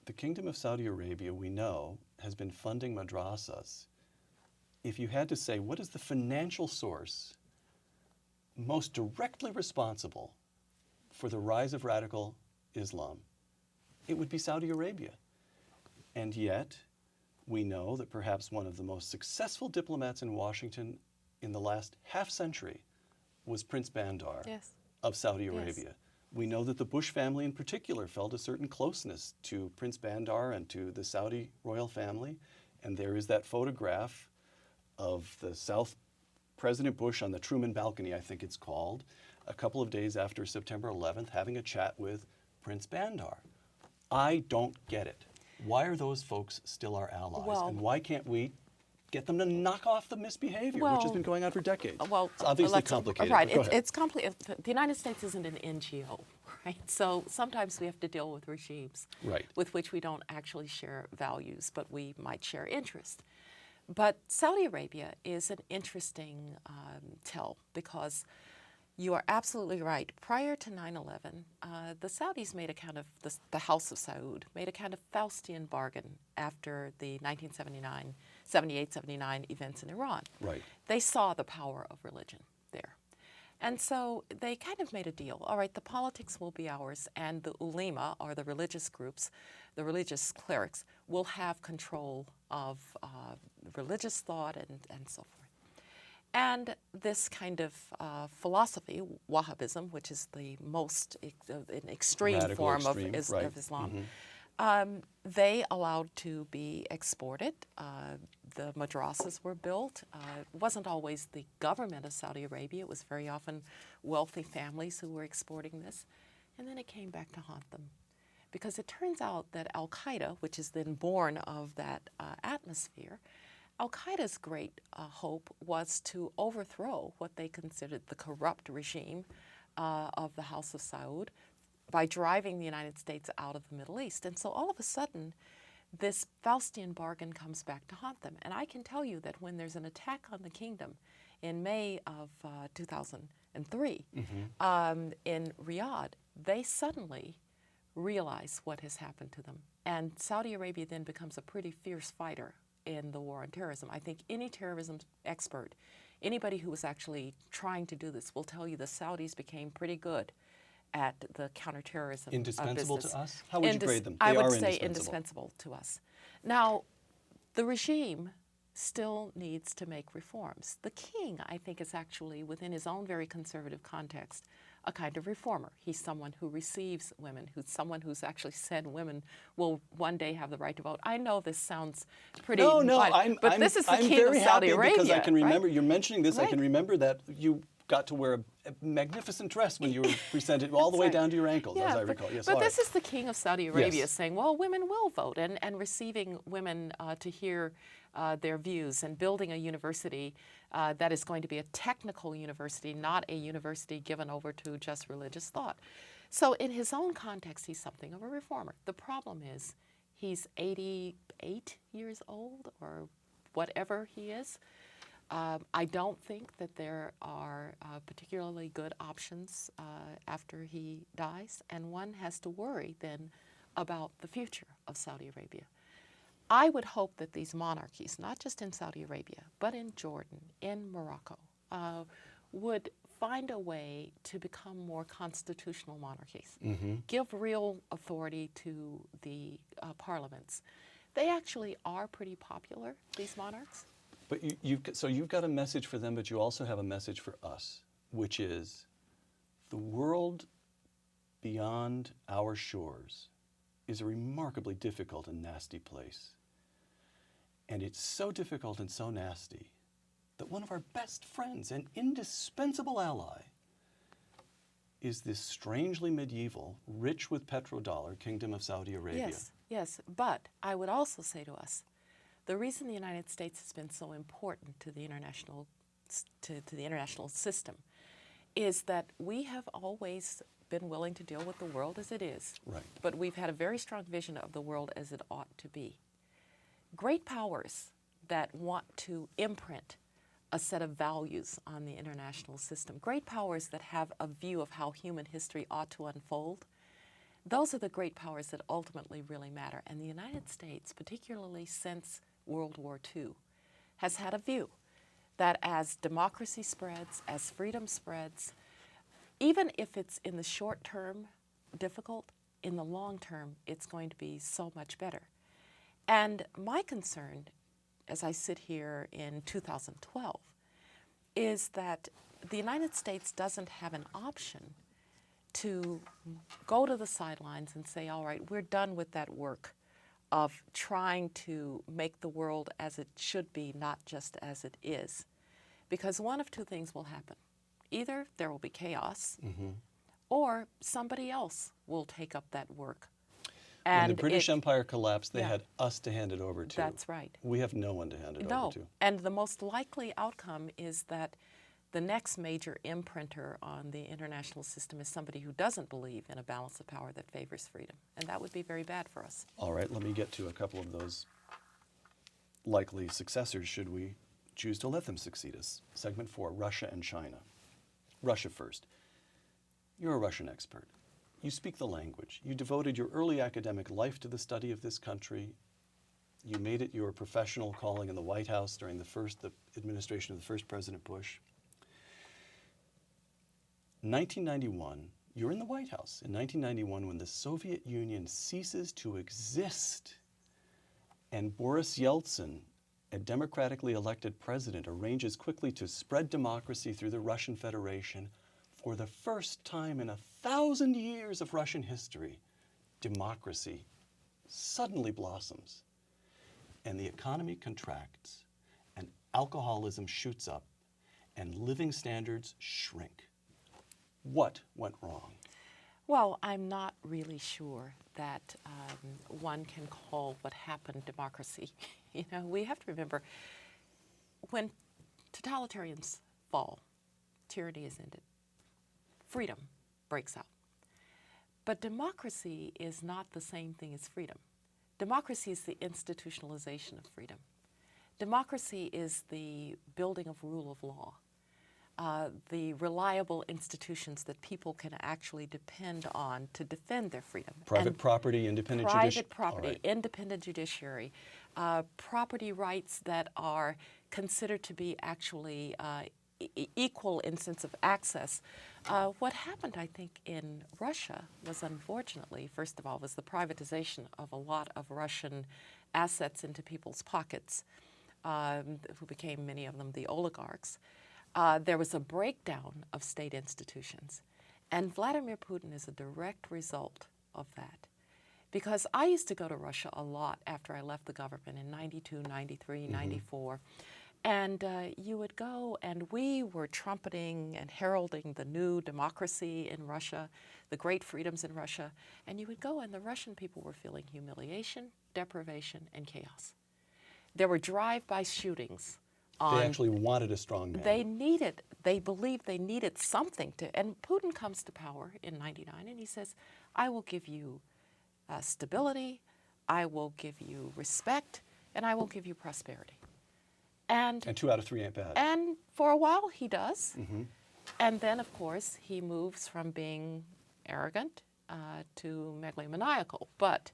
The Kingdom of Saudi Arabia, we know, has been funding madrasas. If you had to say, what is the financial source most directly responsible for the rise of radical Islam, it would be Saudi Arabia. And yet, we know that perhaps one of the most successful diplomats in Washington in the last half century was Prince Bandar of Saudi Arabia. We know that the Bush family in particular felt a certain closeness to Prince Bandar and to the Saudi royal family. And there is that photograph of the South President Bush on the Truman balcony, I think it's called, a couple of days after September 11th, having a chat with Prince Bandar. I don't get it. Why are those folks still our allies? Well- and why can't we get them to knock off the misbehavior, which has been going on for decades? Well, it's obviously let's- complicated. Right, but go ahead. it's complicated. The United States isn't an NGO, right? So sometimes we have to deal with regimes Right. with which we don't actually share values, but we might share interest. But Saudi Arabia is an interesting tell because you are absolutely right. Prior to 9/11, the Saudis made a kind of, the House of Saud made a kind of Faustian bargain after the 78-79 events in Iran. Right. They saw the power of religion there. And so they kind of made a deal. All right, the politics will be ours, and the ulema, or the religious groups, the religious clerics, will have control of religious thought and so forth. And this kind of philosophy, Wahhabism, which is the most an extreme Radical form extreme, right. of Islam, they allowed to be exported. The madrasas were built. It wasn't always the government of Saudi Arabia. It was very often wealthy families who were exporting this. And then it came back to haunt them. Because it turns out that Al-Qaeda, which is then born of that atmosphere, Al-Qaeda's great hope was to overthrow what they considered the corrupt regime of the House of Saud by driving the United States out of the Middle East. And so all of a sudden, this Faustian bargain comes back to haunt them. And I can tell you that when there's an attack on the kingdom in May of 2003 in Riyadh, they suddenly realize what has happened to them. And Saudi Arabia then becomes a pretty fierce fighter in the war on terrorism. I think any terrorism expert, anybody who was actually trying to do this, will tell you the Saudis became pretty good at the counterterrorism Indispensable business. to us? How would you grade them? I They would are say indispensable. indispensable to us. Now, the regime still needs to make reforms. The king, I think, is actually, within his own very conservative context, a kind of reformer. He's someone who receives women, who's someone who's actually said women will one day have the right to vote. I know this sounds pretty No, violent, but this is the king very of Saudi happy Arabia. because I can remember, right? you're mentioning this, I Right. can remember that you got to wear a magnificent dress when you were presented all the way That's right. down to your ankles, as I recall. Yes, but all this right. is the king of Saudi Arabia Yes. saying, well, women will vote, and receiving women to hear their views, and building a university that is going to be a technical university, not a university given over to just religious thought. So in his own context, he's something of a reformer. The problem is he's 88 years old, or whatever he is. I don't think that there are particularly good options after he dies, and one has to worry then about the future of Saudi Arabia. I would hope that these monarchies, not just in Saudi Arabia, but in Jordan, in Morocco, would find a way to become more constitutional monarchies, give real authority to the parliaments. They actually are pretty popular, these monarchs. But so you've got a message for them, but you also have a message for us, which is the world beyond our shores is a remarkably difficult and nasty place. And it's so difficult and so nasty that one of our best friends and indispensable ally is this strangely medieval, rich with petrodollar kingdom of Saudi Arabia. Yes, yes. But I would also say to us, the reason the United States has been so important to the international system is that we have always been willing to deal with the world as it is. Right. But we've had a very strong vision of the world as it ought to be. Great powers that want to imprint a set of values on the international system, great powers that have a view of how human history ought to unfold, those are the great powers that ultimately really matter. And the United States, particularly since World War II, has had a view that as democracy spreads, as freedom spreads, even if it's in the short term difficult, in the long term it's going to be so much better. And my concern, as I sit here in 2012, is that the United States doesn't have an option to go to the sidelines and say, all right, we're done with that work of trying to make the world as it should be, not just as it is. Because one of two things will happen. Either there will be chaos, or somebody else will take up that work. When the British Empire collapsed, they yeah. had us to hand it over to. That's right. We have no one to hand it No, over to. and the most likely outcome is that the next major imprinter on the international system is somebody who doesn't believe in a balance of power that favors freedom, and that would be very bad for us. All right, let me get to a couple of those likely successors should we choose to let them succeed us. Segment 4, Russia and China. Russia first. You're a Russian expert. You speak the language. You devoted your early academic life to the study of this country. You made it your professional calling in the White House during the administration of the first President Bush. 1991, you're in the White House. In 1991, when the Soviet Union ceases to exist and Boris Yeltsin, a democratically elected president, arranges quickly to spread democracy through the Russian Federation, for the first time in 1,000 years of Russian history, democracy suddenly blossoms, and the economy contracts, and alcoholism shoots up, and living standards shrink. What went wrong? Well, I'm not really sure that one can call what happened democracy. You know, we have to remember when totalitarians fall, tyranny is ended. Freedom breaks out. But democracy is not the same thing as freedom. Democracy is the institutionalization of freedom. Democracy is the building of rule of law, the reliable institutions that people can actually depend on to defend their freedom. Private property, independent judiciary. Private property, independent judiciary, property rights that are considered to be actually equal in sense of access. What happened, I think, in Russia was unfortunately, first of all, was the privatization of a lot of Russian assets into people's pockets, who became, many of them, the oligarchs. There was a breakdown of state institutions. And Vladimir Putin is a direct result of that. Because I used to go to Russia a lot after I left the government in 92, 93, 94. And you would go, and we were trumpeting and heralding the new democracy in Russia, the great freedoms in Russia. And you would go, and the Russian people were feeling humiliation, deprivation, and chaos. There were drive-by shootings. They actually wanted a strong man. They believed they needed something to, and Putin comes to power in 99, and he says, I will give you stability, I will give you respect, and I will give you prosperity. And 2 out of 3 ain't bad. And for a while he does. And then, of course, he moves from being arrogant to megalomaniacal. But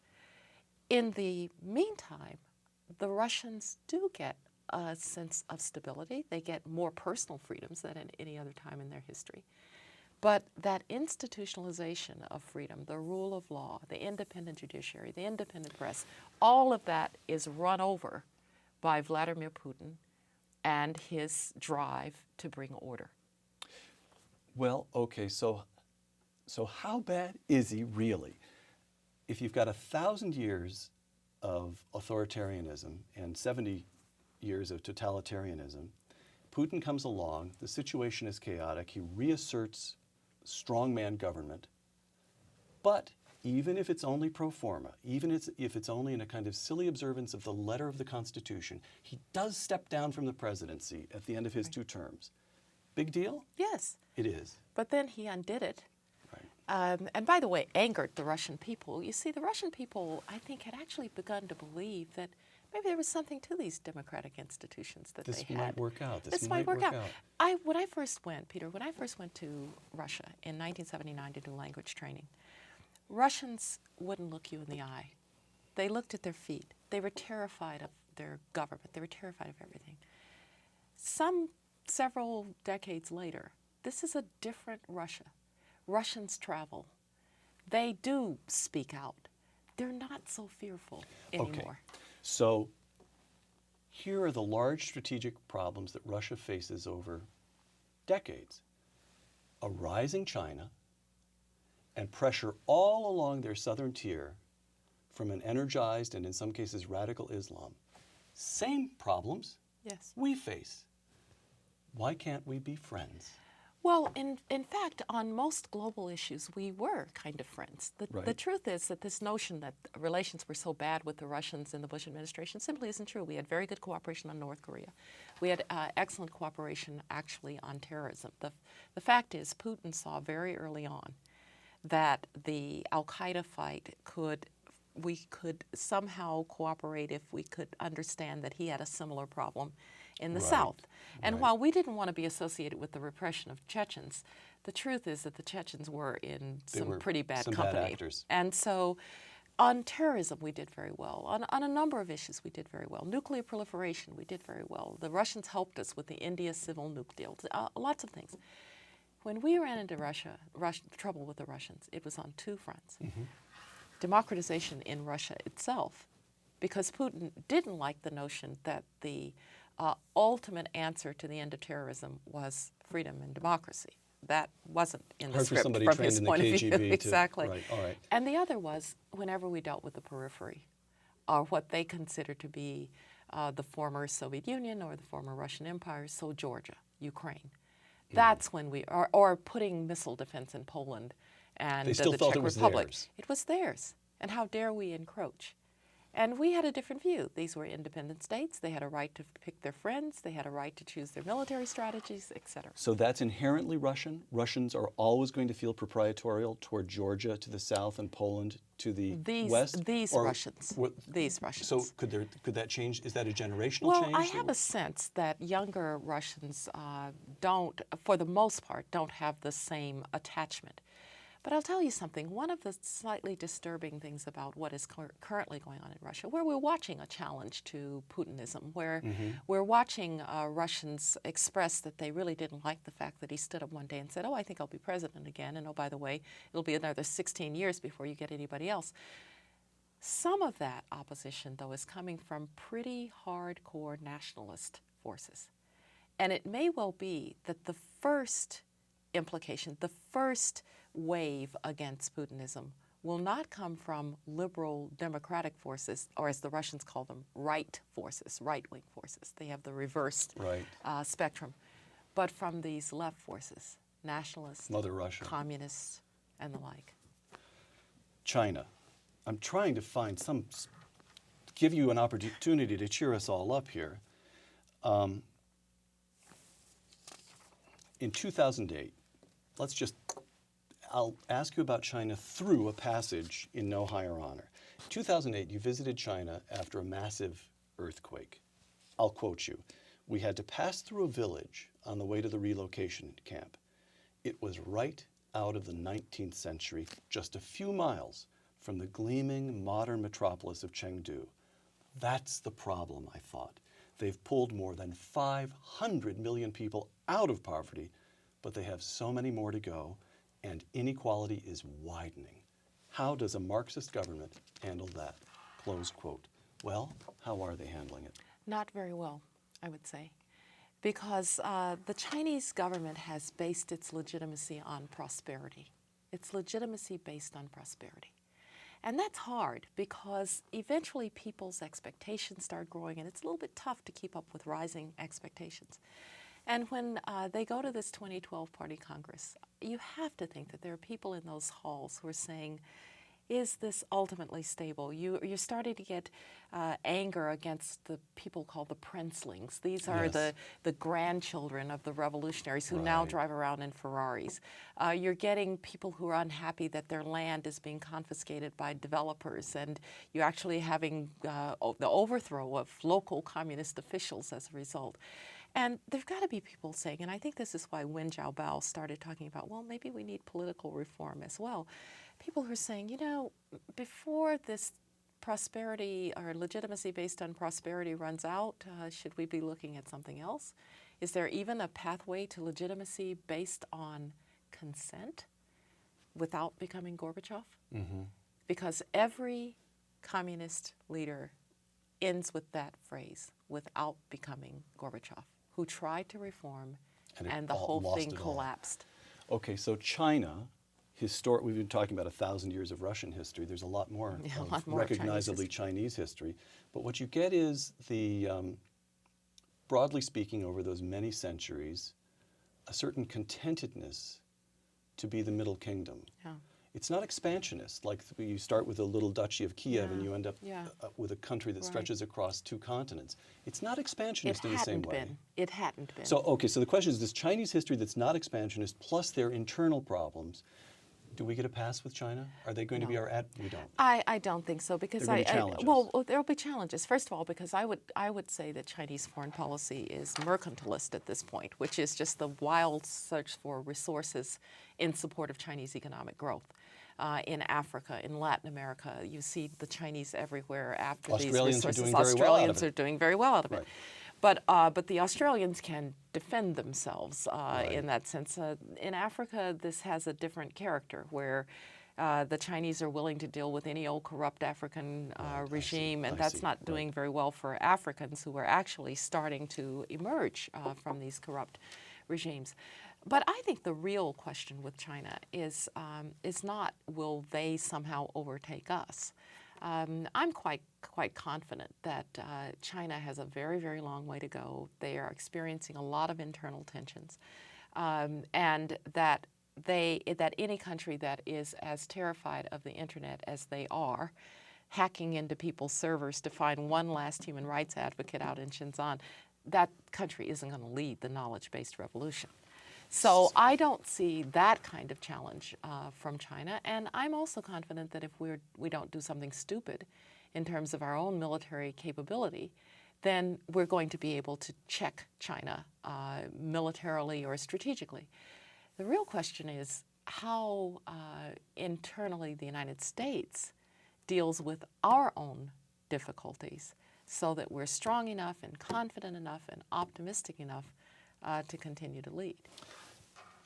in the meantime, the Russians do get a sense of stability. They get more personal freedoms than at any other time in their history. But that institutionalization of freedom, the rule of law, the independent judiciary, the independent press, all of that is run over by Vladimir Putin and his drive to bring order. Well, okay, so how bad is he really? If you've got 1,000 years of authoritarianism and 70 years of totalitarianism, Putin comes along, the situation is chaotic, he reasserts strongman government, but even if it's only pro forma, even if it's only in a kind of silly observance of the letter of the Constitution, he does step down from the presidency at the end of his 2 terms. Big deal? Yes. It is. But then he undid it. Right. And by the way, angered the Russian people. You see, the Russian people, I think, had actually begun to believe that maybe there was something to these democratic institutions that they had. This might work out. This might work out. When I first went to Russia in 1979 to do language training, Russians wouldn't look you in the eye. They looked at their feet. They were terrified of their government. They were terrified of everything. Several decades later, this is a different Russia. Russians travel. They do speak out. They're not so fearful anymore. Okay. So here are the large strategic problems that Russia faces over decades. A rising China and pressure all along their southern tier from an energized and in some cases radical Islam. Same problems Yes. we face. Why can't we be friends? Well, in fact, on most global issues, we were kind of friends. The Right. truth is that this notion that relations were so bad with the Russians in the Bush administration simply isn't true. We had very good cooperation on North Korea. We had excellent cooperation, actually, on terrorism. The fact is, Putin saw very early on that the Al-Qaeda fight we could somehow cooperate if we could understand that he had a similar problem in the Right, South. And right. while we didn't want to be associated with the repression of Chechens, the truth is that the Chechens were in They some were pretty bad some bad company. actors. And so on terrorism, we did very well. On a number of issues, we did very well. Nuclear proliferation, we did very well. The Russians helped us with the India civil nuke deal, lots of things. When we ran into trouble with the Russians, it was on two fronts. Democratization in Russia itself, because Putin didn't like the notion that the ultimate answer to the end of terrorism was freedom and democracy. That wasn't in the Hard for script somebody from trained his in the point of KGB view. to- Exactly. right, all right. And the other was whenever we dealt with the periphery, or what they consider to be the former Soviet Union or the former Russian Empire, so Georgia, Ukraine. That's when we, or putting missile defense in Poland and They still the felt Czech it was Republic. theirs. It was theirs. And how dare we encroach? And we had a different view. These were independent states. They had a right to pick their friends. They had a right to choose their military strategies, etc. So that's inherently Russian? Russians are always going to feel proprietorial toward Georgia to the south and Poland to the west? These Or Russians. These Russians. So could that change? Is that a generational Well, change? I have a sense that younger Russians don't, for the most part, don't have the same attachment. But I'll tell you something. One of the slightly disturbing things about what is currently going on in Russia, where we're watching a challenge to Putinism, where we're watching Russians express that they really didn't like the fact that he stood up one day and said, "Oh, I think I'll be president again, and oh, by the way, it'll be another 16 years before you get anybody else." Some of that opposition, though, is coming from pretty hardcore nationalist forces. And it may well be that the first implication, the first wave against Putinism will not come from liberal democratic forces, or as the Russians call them, right forces, right-wing forces. They have the reversed Right. spectrum. But from these left forces, nationalists, Mother Russia. communists, and the like. China. I'm trying to find give you an opportunity to cheer us all up here. In 2008, I'll ask you about China through a passage in No Higher Honor. 2008, you visited China after a massive earthquake. I'll quote you. "We had to pass through a village on the way to the relocation camp. It was right out of the 19th century, just a few miles from the gleaming modern metropolis of Chengdu. That's the problem," I thought. "They've pulled more than 500 million people out of poverty, but they have so many more to go, and inequality is widening. How does a Marxist government handle that?" Close quote. Well, how are they handling it? Not very well, I would say, because the Chinese government has based its legitimacy on prosperity. It's legitimacy based on prosperity. And that's hard because eventually people's expectations start growing, and it's a little bit tough to keep up with rising expectations. And when they go to this 2012 Party Congress, you have to think that there are people in those halls who are saying, is this ultimately stable? You're starting to get anger against the people called the princelings. These are Yes. the grandchildren of the revolutionaries who now Right. drive around in Ferraris. You're getting people who are unhappy that their land is being confiscated by developers, and you're actually having the overthrow of local communist officials as a result. And there've got to be people saying, and I think this is why Wen Jiabao started talking about, well, maybe we need political reform as well. People who are saying, you know, before this prosperity or legitimacy based on prosperity runs out, should we be looking at something else? Is there even a pathway to legitimacy based on consent without becoming Gorbachev? Because every communist leader ends with that phrase, without becoming Gorbachev, who tried to reform and the whole lost thing it all. collapsed. Okay, so China, we've been talking about 1,000 years of Russian history. There's a lot more Yeah, a of lot more recognizably Chinese history. But what you get is broadly speaking, over those many centuries, a certain contentedness to be the Middle Kingdom. Yeah. It's not expansionist, like you start with a little duchy of Kiev and Yeah. you end up Yeah. with a country that Right. stretches across 2 continents. It's not It expansionist in the same hadn't way. been. It hadn't been. So, okay, so the question is this Chinese history that's not expansionist plus their internal problems. Do we get a pass with China? Are they going to be No. our We don't. I don't think so because They're gonna challenge us. well, there'll be challenges. First of all, because I would say that Chinese foreign policy is mercantilist at this point, which is just the wild search for resources in support of Chinese economic growth. In Africa, in Latin America, you see the Chinese everywhere after these Australians are resources. doing very well out of Australians it. are doing very well out of it. Right. But the Australians can defend themselves in that sense. In Africa, this has a different character where the Chinese are willing to deal with any old corrupt African regime, and that's not doing very well for Africans who are actually starting to emerge from these corrupt regimes. But I think the real question with China is not will they somehow overtake us. I'm quite confident that China has a very, very long way to go. They are experiencing a lot of internal tensions, and that any country that is as terrified of the internet as they are, hacking into people's servers to find one last human rights advocate out in Xinjiang, that country isn't going to lead the knowledge-based revolution. So I don't see that kind of challenge from China, and I'm also confident that if we don't do something stupid in terms of our own military capability, then we're going to be able to check China militarily or strategically. The real question is how internally the United States deals with our own difficulties so that we're strong enough and confident enough and optimistic enough to continue to lead.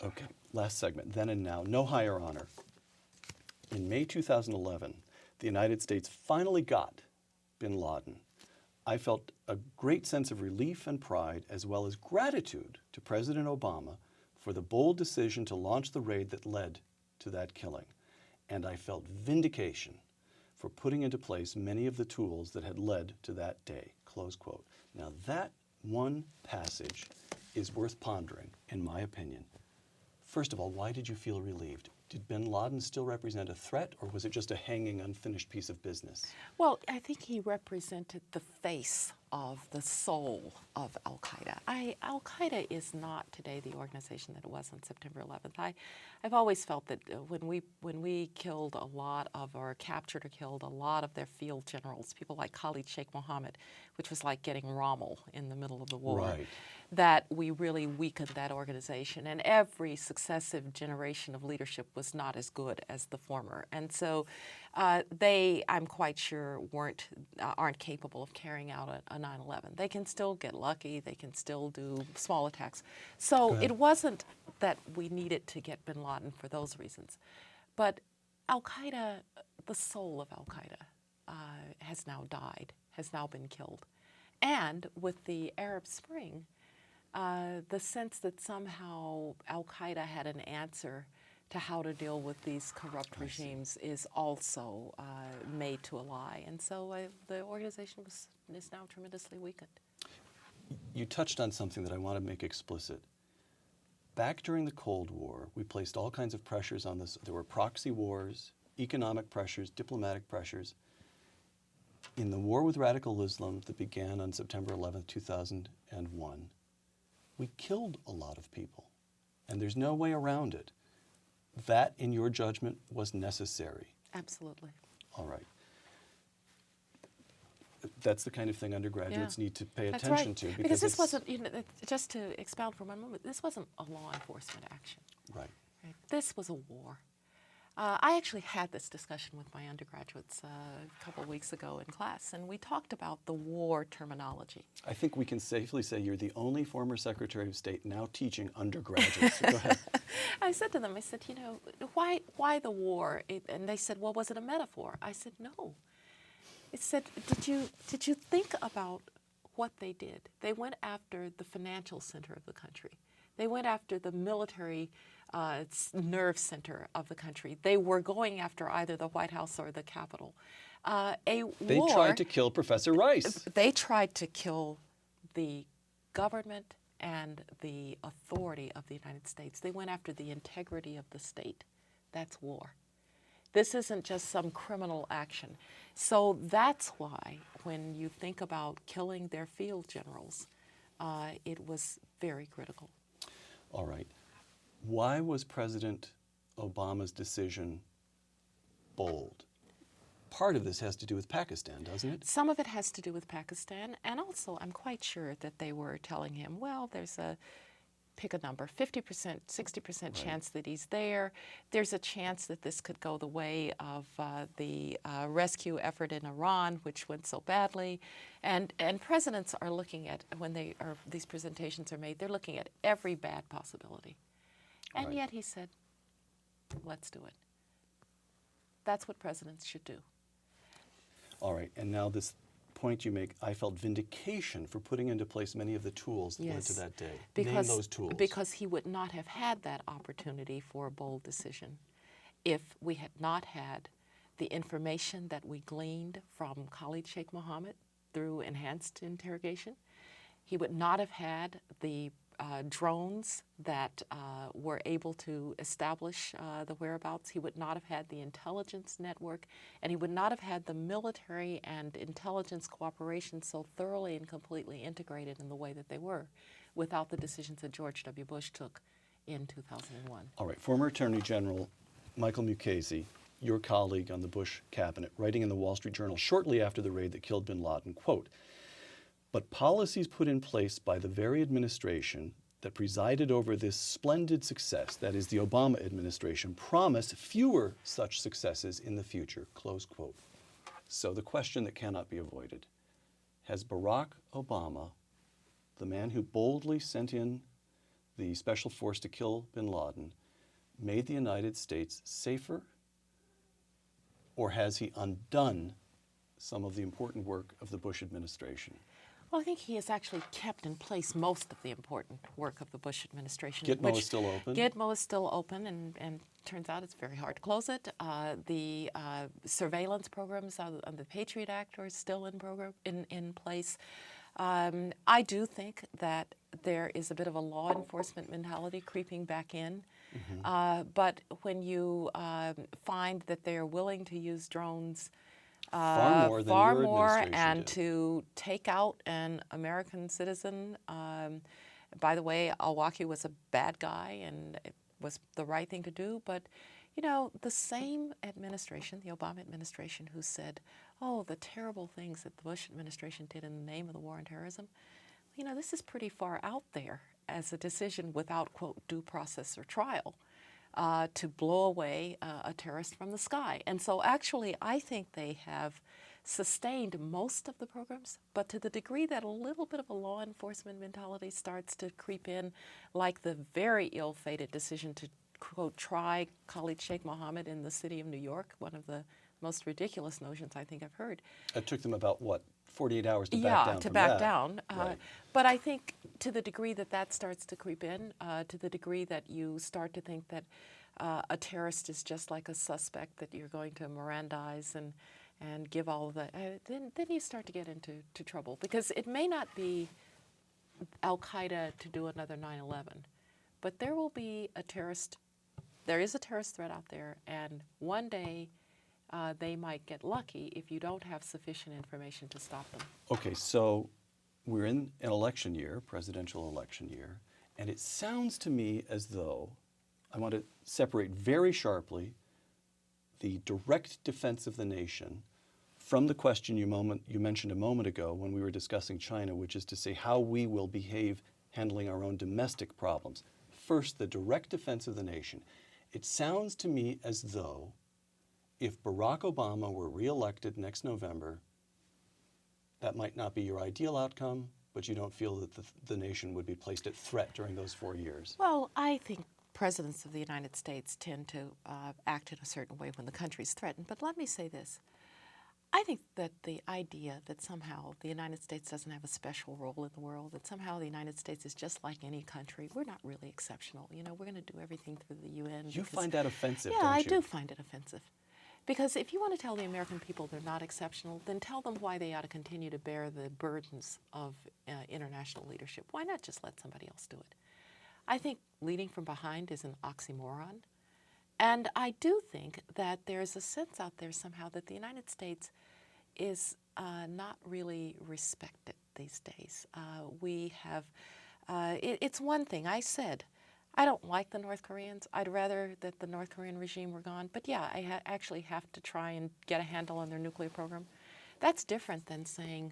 Okay, last segment, then and now, no higher honor. In May 2011, the United States finally got bin Laden. I felt a great sense of relief and pride, as well as gratitude to President Obama for the bold decision to launch the raid that led to that killing. And I felt vindication for putting into place many of the tools that had led to that day, close quote. Now that one passage is worth pondering, in my opinion. First of all, why did you feel relieved? Did bin Laden still represent a threat, or was it just a hanging, unfinished piece of business? Well, I think he represented the face of the soul of al-Qaeda. Al-Qaeda is not today the organization that it was on September 11th. I've always felt that when we killed a lot of, or captured or killed a lot of their field generals, people like Khalid Sheikh Mohammed, which was like getting Rommel in the middle of the war, Right. that we really weakened that organization. And every successive generation of leadership was not as good as the former. And so they, I'm quite sure, aren't capable of carrying out a 9/11. They can still get lucky. They can still do small attacks. So it wasn't that we needed to get bin Laden for those reasons. But al-Qaeda, the soul of al-Qaeda, has now died, has now been killed. And with the Arab Spring, the sense that somehow al-Qaeda had an answer to how to deal with these corrupt regimes is also made to a lie. And so the organization is now tremendously weakened. You touched on something that I want to make explicit. Back during the Cold War, we placed all kinds of pressures on this. There were proxy wars, economic pressures, diplomatic pressures. In the war with radical Islam that began on September 11th, 2001, we killed a lot of people, and there's no way around it. That, in your judgment, was necessary. Absolutely. All right. That's the kind of thing undergraduates need to pay That's attention right. to. Because this wasn't, just to expound for one moment, this wasn't a law enforcement action. Right. Right? This was a war. I actually had this discussion with my undergraduates a couple of weeks ago in class, and we talked about the war terminology. I think we can safely say you're the only former Secretary of State now teaching undergraduates. Go ahead. I said to them, I said, why the war? And they said, well, was it a metaphor? I said, no. It said, did you think about what they did? They went after the financial center of the country. They went after the military nerve center of the country. They were going after either the White House or the Capitol. They tried to kill Professor Rice. They tried to kill the government and the authority of the United States. They went after the integrity of the state. That's war. This isn't just some criminal action. So that's why when you think about killing their field generals, it was very critical. All right. Why was President Obama's decision bold? Part of this has to do with Pakistan, doesn't it? Some of it has to do with Pakistan, and also I'm quite sure that they were telling him, well, there's a, pick a number, 50%, 60% chance that he's there. There's a chance that this could go the way of the rescue effort in Iran, which went so badly. And presidents are looking at, when these presentations are made, they're looking at every bad possibility. And yet he said, let's do it. That's what presidents should do. All right, and now this point you make, I felt vindication for putting into place many of the tools that led to that day. Name those tools. Because he would not have had that opportunity for a bold decision if we had not had the information that we gleaned from Khalid Sheikh Mohammed through enhanced interrogation. He would not have had the drones that were able to establish the whereabouts. He would not have had the intelligence network, and he would not have had the military and intelligence cooperation so thoroughly and completely integrated in the way that they were without the decisions that George W. Bush took in 2001. All right, former Attorney General Michael Mukasey, your colleague on the Bush cabinet, writing in the Wall Street Journal shortly after the raid that killed bin Laden, quote, "But policies put in place by the very administration that presided over this splendid success, that is the Obama administration, promise fewer such successes in the future," close quote. So the question that cannot be avoided, has Barack Obama, the man who boldly sent in the special force to kill bin Laden, made the United States safer, or has he undone some of the important work of the Bush administration? Well, I think he has actually kept in place most of the important work of the Bush administration. Gitmo is still open? Gitmo is still open, and turns out it's very hard to close it. The surveillance programs on the Patriot Act are still in place. I do think that there is a bit of a law enforcement mentality creeping back in. But when you find that they are willing to use drones far more than your administration and did. to take out an American citizen. By the way, Al-Awlaki was a bad guy, and it was the right thing to do. But, you know, the same administration, the Obama administration, who said, oh, the terrible things that the Bush administration did in the name of the war on terrorism, you know, this is pretty far out there as a decision without, quote, due process or trial. To blow away a terrorist from the sky. And so actually I think they have sustained most of the programs, but to the degree that a little bit of a law enforcement mentality starts to creep in, like the very ill-fated decision to, quote, try Khalid Sheikh Mohammed in the city of New York, one of the most ridiculous notions I think I've heard. It took them about, what, 48 hours to back down to from back that. down. Right. But I think to the degree that that starts to creep in, to the degree that you start to think that a terrorist is just like a suspect that you're going to Mirandize and give all of the, then you start to get into trouble. Because it may not be Al-Qaeda to do another 9/11, but there will be a terrorist, there is a terrorist threat out there, and one day they might get lucky if you don't have sufficient information to stop them. Okay, so we're in an election year, presidential election year, and it sounds to me as though I want to separate very sharply the direct defense of the nation from the question you mentioned a moment ago when we were discussing China, which is to say how we will behave handling our own domestic problems. First, the direct defense of the nation. It sounds to me as though if Barack Obama were reelected next November, that might not be your ideal outcome, but you don't feel that the nation would be placed at threat during those 4 years. Well, I think presidents of the United States tend to act in a certain way when the country is threatened. But let me say this. I think that the idea that somehow the United States doesn't have a special role in the world, that somehow the United States is just like any country, we're not really exceptional. You know, we're going to do everything through the UN. You find that offensive, yeah, don't you? I do find it offensive. Because if you want to tell the American people they're not exceptional, then tell them why they ought to continue to bear the burdens of international leadership. Why not just let somebody else do it? I think leading from behind is an oxymoron. And I do think that there's a sense out there somehow that the United States is not really respected these days. It's one thing. I said, I don't like the North Koreans. I'd rather that the North Korean regime were gone. But yeah, I actually have to try and get a handle on their nuclear program. That's different than saying,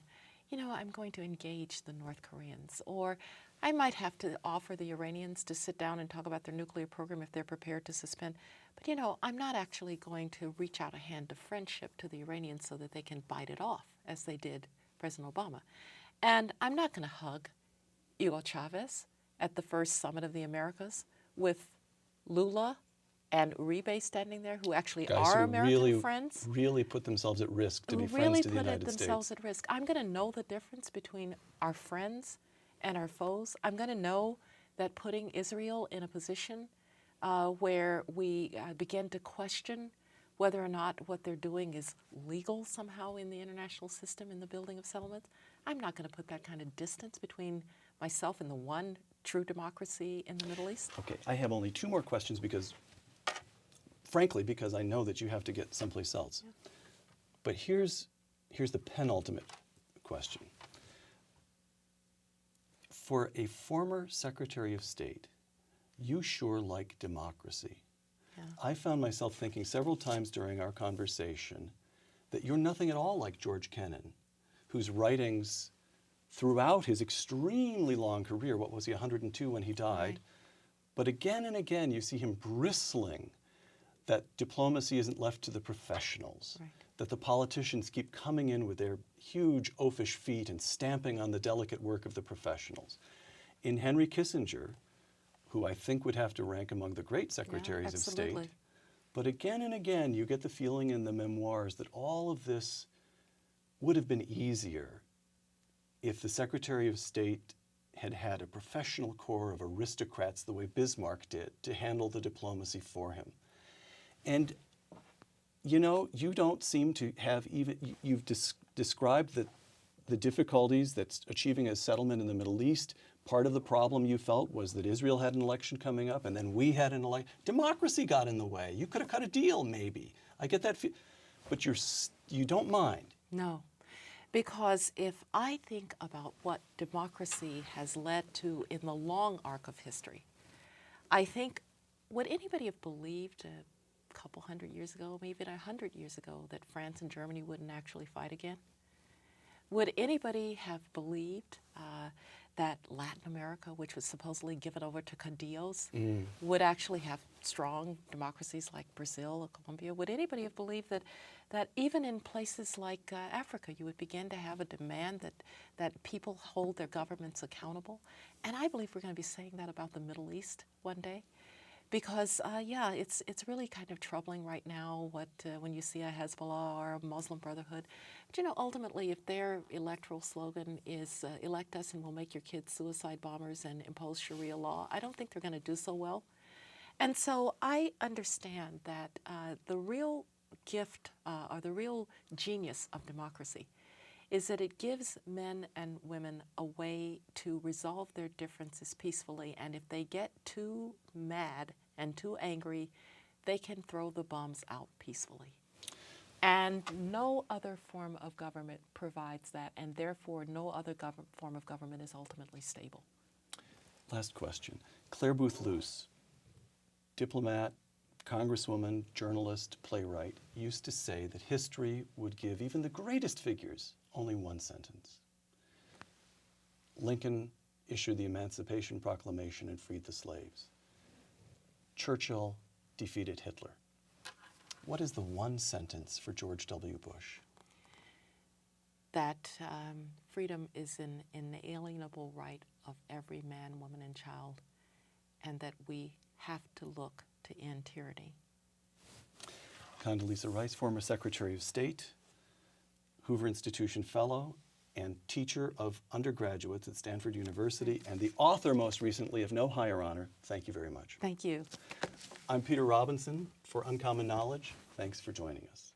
you know, I'm going to engage the North Koreans. Or I might have to offer the Iranians to sit down and talk about their nuclear program if they're prepared to suspend. But, you know, I'm not actually going to reach out a hand of friendship to the Iranians so that they can bite it off, as they did President Obama. And I'm not going to hug Hugo Chavez at the first Summit of the Americas with Lula and Uribe standing there, who actually are American friends. Really put themselves at risk to be Who friends really to the put United themselves States. at risk. I'm going to know the difference between our friends and our foes. I'm going to know that putting Israel in a position where we begin to question whether or not what they're doing is legal somehow in the international system in the building of settlements. I'm not going to put that kind of distance between myself and the one true democracy in the Middle East. Okay, I have only two more questions because, frankly, because I know that you have to get someplace else. Yeah. But here's the penultimate question. For a former Secretary of State, you sure like democracy. Yeah. I found myself thinking several times during our conversation that you're nothing at all like George Kennan, whose writings throughout his extremely long career, what was he, 102 when he died, Right. but again and again you see him bristling that diplomacy isn't left to the professionals, Right. that the politicians keep coming in with their huge oafish feet and stamping on the delicate work of the professionals. In Henry Kissinger, who I think would have to rank among the great secretaries of absolutely. state, but again and again you get the feeling in the memoirs that all of this would have been easier if the Secretary of State had had a professional corps of aristocrats the way Bismarck did to handle the diplomacy for him. And, you know, you don't seem to have even, you've described the difficulties that's achieving a settlement in the Middle East. Part of the problem you felt was that Israel had an election coming up and then we had an election. Democracy got in the way. You could have cut a deal maybe. I get that, but you don't mind. No. Because if I think about what democracy has led to in the long arc of history, I think, would anybody have believed a couple hundred years ago, maybe even 100 years ago, that France and Germany wouldn't actually fight again? Would anybody have believed that Latin America, which was supposedly given over to Caudillos, would actually have strong democracies like Brazil or Colombia? Would anybody have believed that even in places like Africa, you would begin to have a demand that people hold their governments accountable? And I believe we're going to be saying that about the Middle East one day. Because, it's really kind of troubling right now when you see a Hezbollah or a Muslim Brotherhood. But, you know, ultimately, if their electoral slogan is elect us and we'll make your kids suicide bombers and impose Sharia law, I don't think they're going to do so well. And so I understand that the real gift or the real genius of democracy is that it gives men and women a way to resolve their differences peacefully, and if they get too mad and too angry, they can throw the bombs out peacefully. And no other form of government provides that, and therefore no other form of government is ultimately stable. Last question. Claire Booth Luce, diplomat, congresswoman, journalist, playwright, used to say that history would give even the greatest figures only one sentence. Lincoln issued the Emancipation Proclamation and freed the slaves. Churchill defeated Hitler. What is the one sentence for George W. Bush? That freedom is an inalienable right of every man, woman, and child, and that we have to look to end tyranny. Condoleezza Rice, former Secretary of State, Hoover Institution Fellow, and teacher of undergraduates at Stanford University, and the author most recently of No Higher Honor. Thank you very much. Thank you. I'm Peter Robinson for Uncommon Knowledge. Thanks for joining us.